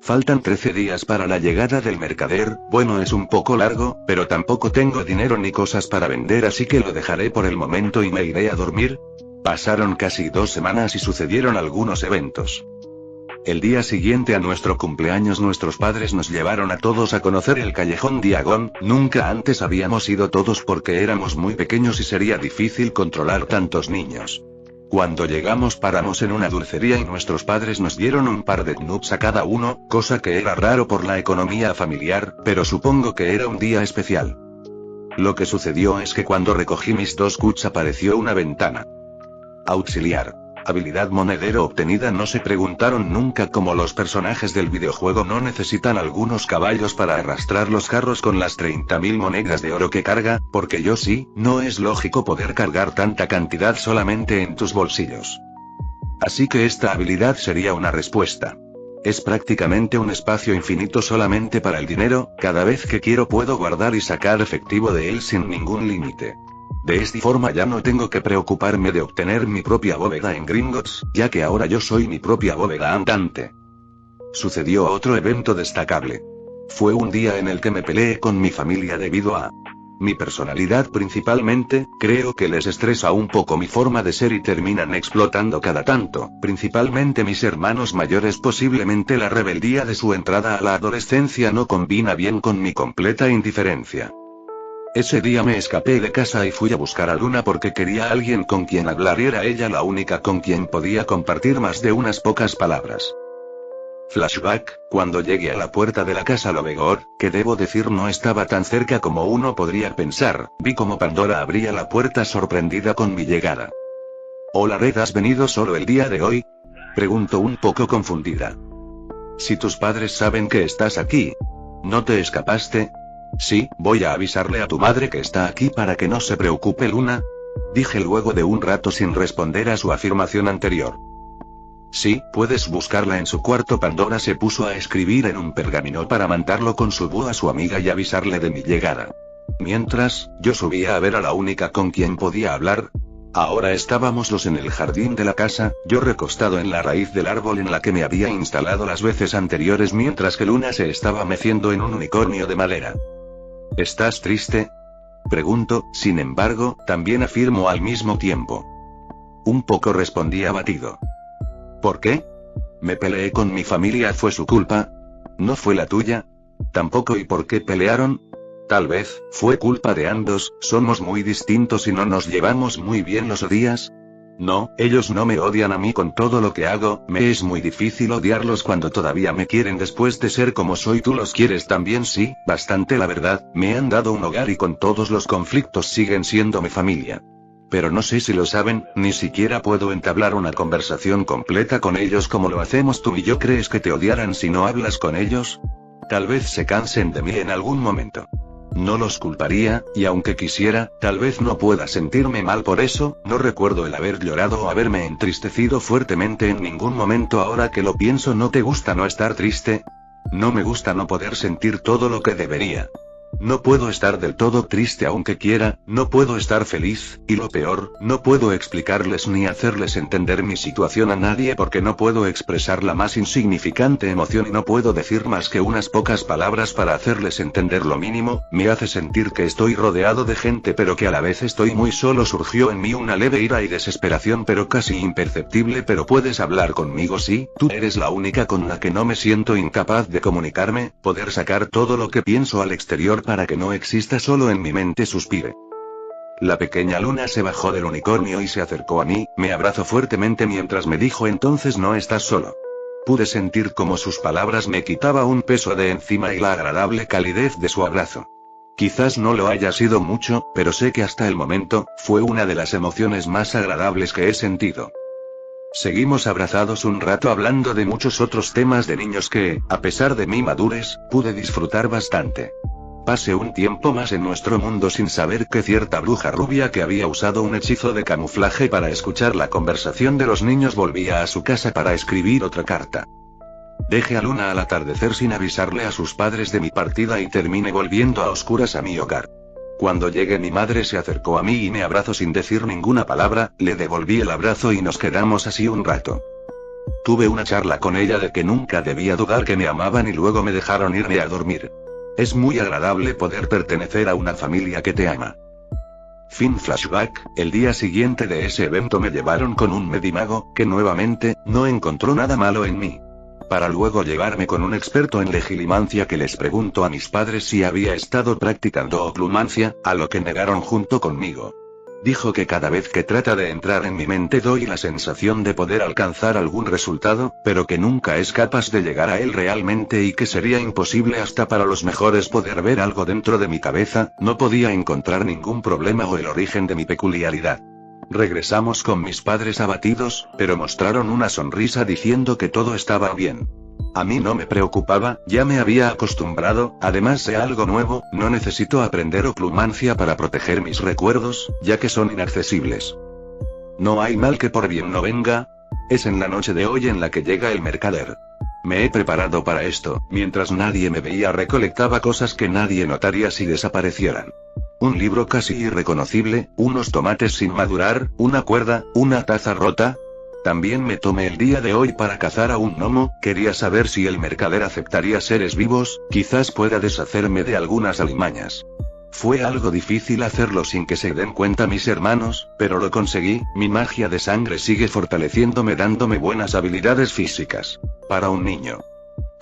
Faltan 13 días para la llegada del mercader. Bueno, es un poco largo, pero tampoco tengo dinero ni cosas para vender, así que lo dejaré por el momento y me iré a dormir. Pasaron casi 2 semanas y sucedieron algunos eventos. El día siguiente a nuestro cumpleaños nuestros padres nos llevaron a todos a conocer el Callejón Diagon. Nunca antes habíamos ido todos porque éramos muy pequeños y sería difícil controlar tantos niños. Cuando llegamos paramos en una dulcería y nuestros padres nos dieron un par de nuts a cada uno, cosa que era raro por la economía familiar, pero supongo que era un día especial. Lo que sucedió es que cuando recogí mis 2 cuts apareció una ventana. Auxiliar. Habilidad monedero obtenida. No se preguntaron nunca cómo los personajes del videojuego no necesitan algunos caballos para arrastrar los carros con las 30.000 monedas de oro que carga, porque yo sí. No es lógico poder cargar tanta cantidad solamente en tus bolsillos. Así que esta habilidad sería una respuesta. Es prácticamente un espacio infinito solamente para el dinero. Cada vez que quiero puedo guardar y sacar efectivo de él sin ningún límite. De esta forma ya no tengo que preocuparme de obtener mi propia bóveda en Gringotts, ya que ahora yo soy mi propia bóveda andante. Sucedió otro evento destacable. Fue un día en el que me peleé con mi familia debido a mi personalidad principalmente. Creo que les estresa un poco mi forma de ser y terminan explotando cada tanto, principalmente mis hermanos mayores. Posiblemente la rebeldía de su entrada a la adolescencia no combina bien con mi completa indiferencia. Ese día me escapé de casa y fui a buscar a Luna porque quería a alguien con quien hablar y era ella la única con quien podía compartir más de unas pocas palabras. Flashback, cuando llegué a la puerta de la casa Lovegor, que debo decir no estaba tan cerca como uno podría pensar, vi como Pandora abría la puerta sorprendida con mi llegada. Hola Red, ¿has venido solo el día de hoy? Preguntó un poco confundida. Si tus padres saben que estás aquí, ¿no te escapaste? Sí, voy a avisarle a tu madre que está aquí para que no se preocupe Luna, dije luego de un rato sin responder a su afirmación anterior. Sí, puedes buscarla en su cuarto. Pandora se puso a escribir en un pergamino para mandarlo con su búho a su amiga y avisarle de mi llegada. Mientras, yo subía a ver a la única con quien podía hablar. Ahora estábamos los en el jardín de la casa, yo recostado en la raíz del árbol en la que me había instalado las veces anteriores mientras que Luna se estaba meciendo en un unicornio de madera. ¿Estás triste? Pregunto, sin embargo, también afirmo al mismo tiempo. Un poco, respondí abatido. ¿Por qué? Me peleé con mi familia. ¿Fue su culpa? ¿No fue la tuya? Tampoco. ¿Y por qué pelearon? Tal vez, fue culpa de ambos. Somos muy distintos y no nos llevamos muy bien los días. No, ellos no me odian a mí con todo lo que hago. Me es muy difícil odiarlos cuando todavía me quieren después de ser como soy. ¿Tú los quieres también? Sí, bastante la verdad. Me han dado un hogar y con todos los conflictos siguen siendo mi familia. Pero no sé si lo saben, ni siquiera puedo entablar una conversación completa con ellos como lo hacemos tú y yo. ¿Crees que te odiaran si no hablas con ellos? Tal vez se cansen de mí en algún momento. No los culparía, y aunque quisiera, tal vez no pueda sentirme mal por eso. No recuerdo el haber llorado o haberme entristecido fuertemente en ningún momento. Ahora que lo pienso, ¿no te gusta no estar triste? No me gusta no poder sentir todo lo que debería. No puedo estar del todo triste aunque quiera, no puedo estar feliz, y lo peor, no puedo explicarles ni hacerles entender mi situación a nadie porque no puedo expresar la más insignificante emoción y no puedo decir más que unas pocas palabras para hacerles entender lo mínimo. Me hace sentir que estoy rodeado de gente pero que a la vez estoy muy solo. Surgió en mí una leve ira y desesperación pero casi imperceptible. Pero puedes hablar conmigo, sí, tú eres la única con la que no me siento incapaz de comunicarme, poder sacar todo lo que pienso al exterior para que no exista solo en mi mente. Suspiré. La pequeña Luna se bajó del unicornio y se acercó a mí, me abrazó fuertemente mientras me dijo: entonces no estás solo. Pude sentir como sus palabras me quitaba un peso de encima y la agradable calidez de su abrazo. Quizás no lo haya sido mucho, pero sé que hasta el momento, fue una de las emociones más agradables que he sentido. Seguimos abrazados un rato hablando de muchos otros temas de niños que, a pesar de mi madurez, pude disfrutar bastante. pase un tiempo más en nuestro mundo sin saber que cierta bruja rubia que había usado un hechizo de camuflaje para escuchar la conversación de los niños volvía a su casa para escribir otra carta. Dejé a Luna al atardecer sin avisarle a sus padres de mi partida y terminé volviendo a oscuras a mi hogar. Cuando llegué mi madre se acercó a mí y me abrazó sin decir ninguna palabra, le devolví el abrazo y nos quedamos así un rato. Tuve una charla con ella de que nunca debía dudar que me amaban y luego me dejaron irme a dormir. Es muy agradable poder pertenecer a una familia que te ama. Fin flashback, el día siguiente de ese evento me llevaron con un medimago, que nuevamente, no encontró nada malo en mí. Para luego llevarme con un experto en legilimancia que les preguntó a mis padres si había estado practicando oclumancia, a lo que negaron junto conmigo. Dijo que cada vez que trata de entrar en mi mente doy la sensación de poder alcanzar algún resultado, pero que nunca es capaz de llegar a él realmente y que sería imposible hasta para los mejores poder ver algo dentro de mi cabeza, no podía encontrar ningún problema o el origen de mi peculiaridad. Regresamos con mis padres abatidos, pero mostraron una sonrisa diciendo que todo estaba bien. A mí no me preocupaba, ya me había acostumbrado, además de algo nuevo, no necesito aprender oclumancia para proteger mis recuerdos, ya que son inaccesibles. No hay mal que por bien no venga. Es en la noche de hoy en la que llega el mercader. Me he preparado para esto, mientras nadie me veía recolectaba cosas que nadie notaría si desaparecieran. Un libro casi irreconocible, unos tomates sin madurar, una cuerda, una taza rota. También me tomé el día de hoy para cazar a un gnomo, quería saber si el mercader aceptaría seres vivos, quizás pueda deshacerme de algunas alimañas. Fue algo difícil hacerlo sin que se den cuenta mis hermanos, pero lo conseguí, mi magia de sangre sigue fortaleciéndome dándome buenas habilidades físicas. Para un niño.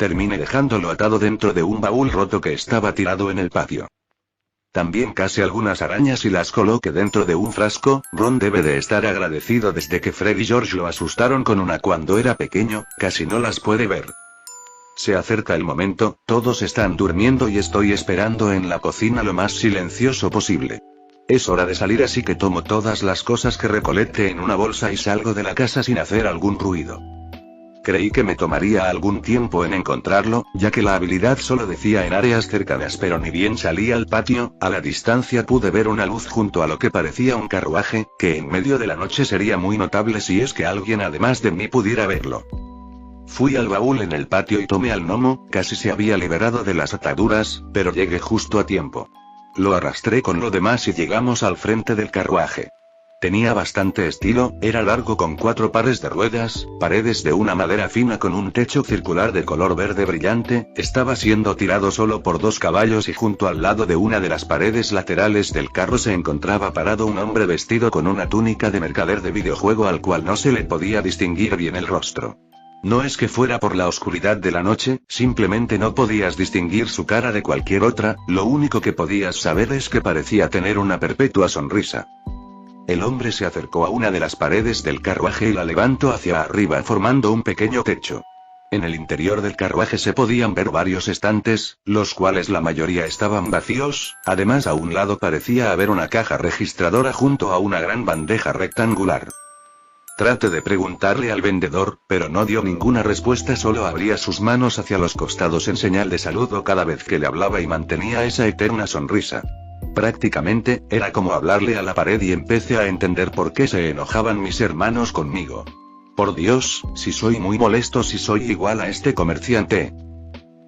Terminé dejándolo atado dentro de un baúl roto que estaba tirado en el patio. También casi algunas arañas y las coloqué dentro de un frasco. Ron debe de estar agradecido desde que Fred y George lo asustaron con una cuando era pequeño, casi no las puede ver. Se acerca el momento, todos están durmiendo y estoy esperando en la cocina lo más silencioso posible. Es hora de salir así que tomo todas las cosas que recolecte en una bolsa y salgo de la casa sin hacer algún ruido. Creí que me tomaría algún tiempo en encontrarlo, ya que la habilidad solo decía en áreas cercanas, pero ni bien salí al patio, a la distancia pude ver una luz junto a lo que parecía un carruaje, que en medio de la noche sería muy notable si es que alguien además de mí pudiera verlo. Fui al baúl en el patio y tomé al gnomo, casi se había liberado de las ataduras, pero llegué justo a tiempo. Lo arrastré con lo demás y llegamos al frente del carruaje. Tenía bastante estilo, era largo con 4 pares de ruedas, paredes de una madera fina con un techo circular de color verde brillante, estaba siendo tirado solo por 2 caballos y junto al lado de una de las paredes laterales del carro se encontraba parado un hombre vestido con una túnica de mercader de videojuego al cual no se le podía distinguir bien el rostro. No es que fuera por la oscuridad de la noche, simplemente no podías distinguir su cara de cualquier otra, lo único que podías saber es que parecía tener una perpetua sonrisa. El hombre se acercó a una de las paredes del carruaje y la levantó hacia arriba formando un pequeño techo. En el interior del carruaje se podían ver varios estantes, los cuales la mayoría estaban vacíos, además a un lado parecía haber una caja registradora junto a una gran bandeja rectangular. Traté de preguntarle al vendedor, pero no dio ninguna respuesta, solo abría sus manos hacia los costados en señal de saludo cada vez que le hablaba y mantenía esa eterna sonrisa. Prácticamente, era como hablarle a la pared y empecé a entender por qué se enojaban mis hermanos conmigo. Por Dios, si soy muy molesto si soy igual a este comerciante.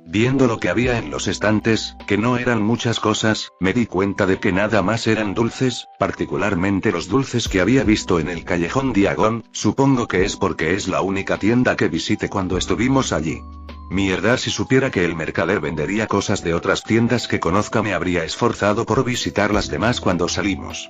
Viendo lo que había en los estantes, que no eran muchas cosas, me di cuenta de que nada más eran dulces, particularmente los dulces que había visto en el callejón Diagon, supongo que es porque es la única tienda que visité cuando estuvimos allí. Mierda, si supiera que el mercader vendería cosas de otras tiendas que conozca me habría esforzado por visitar las demás cuando salimos.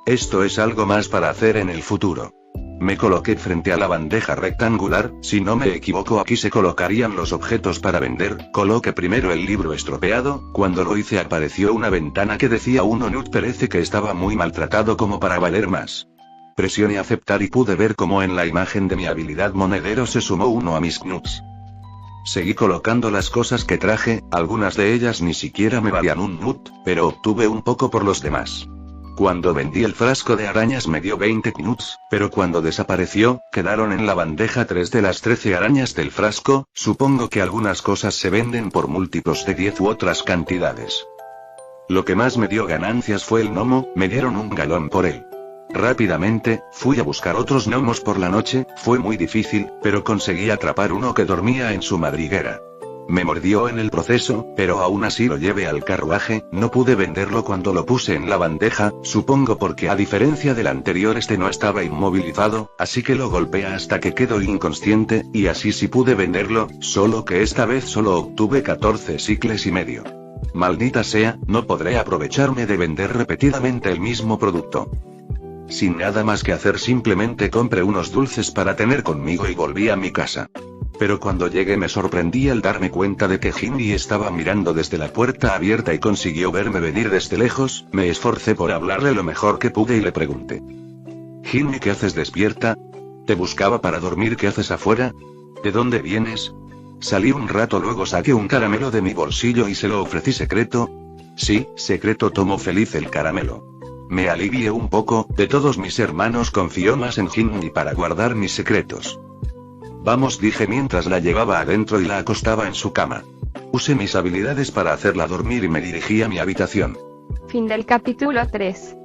Esto es algo más para hacer en el futuro. Me coloqué frente a la bandeja rectangular, si no me equivoco aquí se colocarían los objetos para vender, coloqué primero el libro estropeado, cuando lo hice apareció una ventana que decía 1 nut, parece que estaba muy maltratado como para valer más. Presioné aceptar y pude ver cómo en la imagen de mi habilidad monedero se sumó 1 a mis nuts. Seguí colocando las cosas que traje, algunas de ellas ni siquiera me valían 1 nut, pero obtuve un poco por los demás. Cuando vendí el frasco de arañas me dio 20 knuts, pero cuando desapareció, quedaron en la bandeja 3 de las 13 arañas del frasco, supongo que algunas cosas se venden por múltiplos de 10 u otras cantidades. Lo que más me dio ganancias fue el gnomo, me dieron 1 galón por él. Rápidamente, fui a buscar otros gnomos por la noche, fue muy difícil, pero conseguí atrapar uno que dormía en su madriguera. Me mordió en el proceso, pero aún así lo llevé al carruaje, no pude venderlo cuando lo puse en la bandeja, supongo porque a diferencia del anterior este no estaba inmovilizado, así que lo golpeé hasta que quedó inconsciente, y así sí pude venderlo, solo que esta vez solo obtuve 14 sicles y medio. Maldita sea, no podré aprovecharme de vender repetidamente el mismo producto. Sin nada más que hacer simplemente compré unos dulces para tener conmigo y volví a mi casa. Pero cuando llegué me sorprendí al darme cuenta de que Jinny estaba mirando desde la puerta abierta y consiguió verme venir desde lejos. Me esforcé por hablarle lo mejor que pude y le pregunté: Jinny, ¿qué haces despierta? Te buscaba para dormir, ¿qué haces afuera? ¿De dónde vienes? Salí un rato, luego saqué un caramelo de mi bolsillo y se lo ofrecí. ¿Secreto? Sí, secreto, tomó feliz el caramelo. Me alivié un poco, de todos mis hermanos confío más en Jinny para guardar mis secretos. Vamos, dije mientras la llevaba adentro y la acostaba en su cama. Usé mis habilidades para hacerla dormir y me dirigí a mi habitación. Fin del capítulo 3.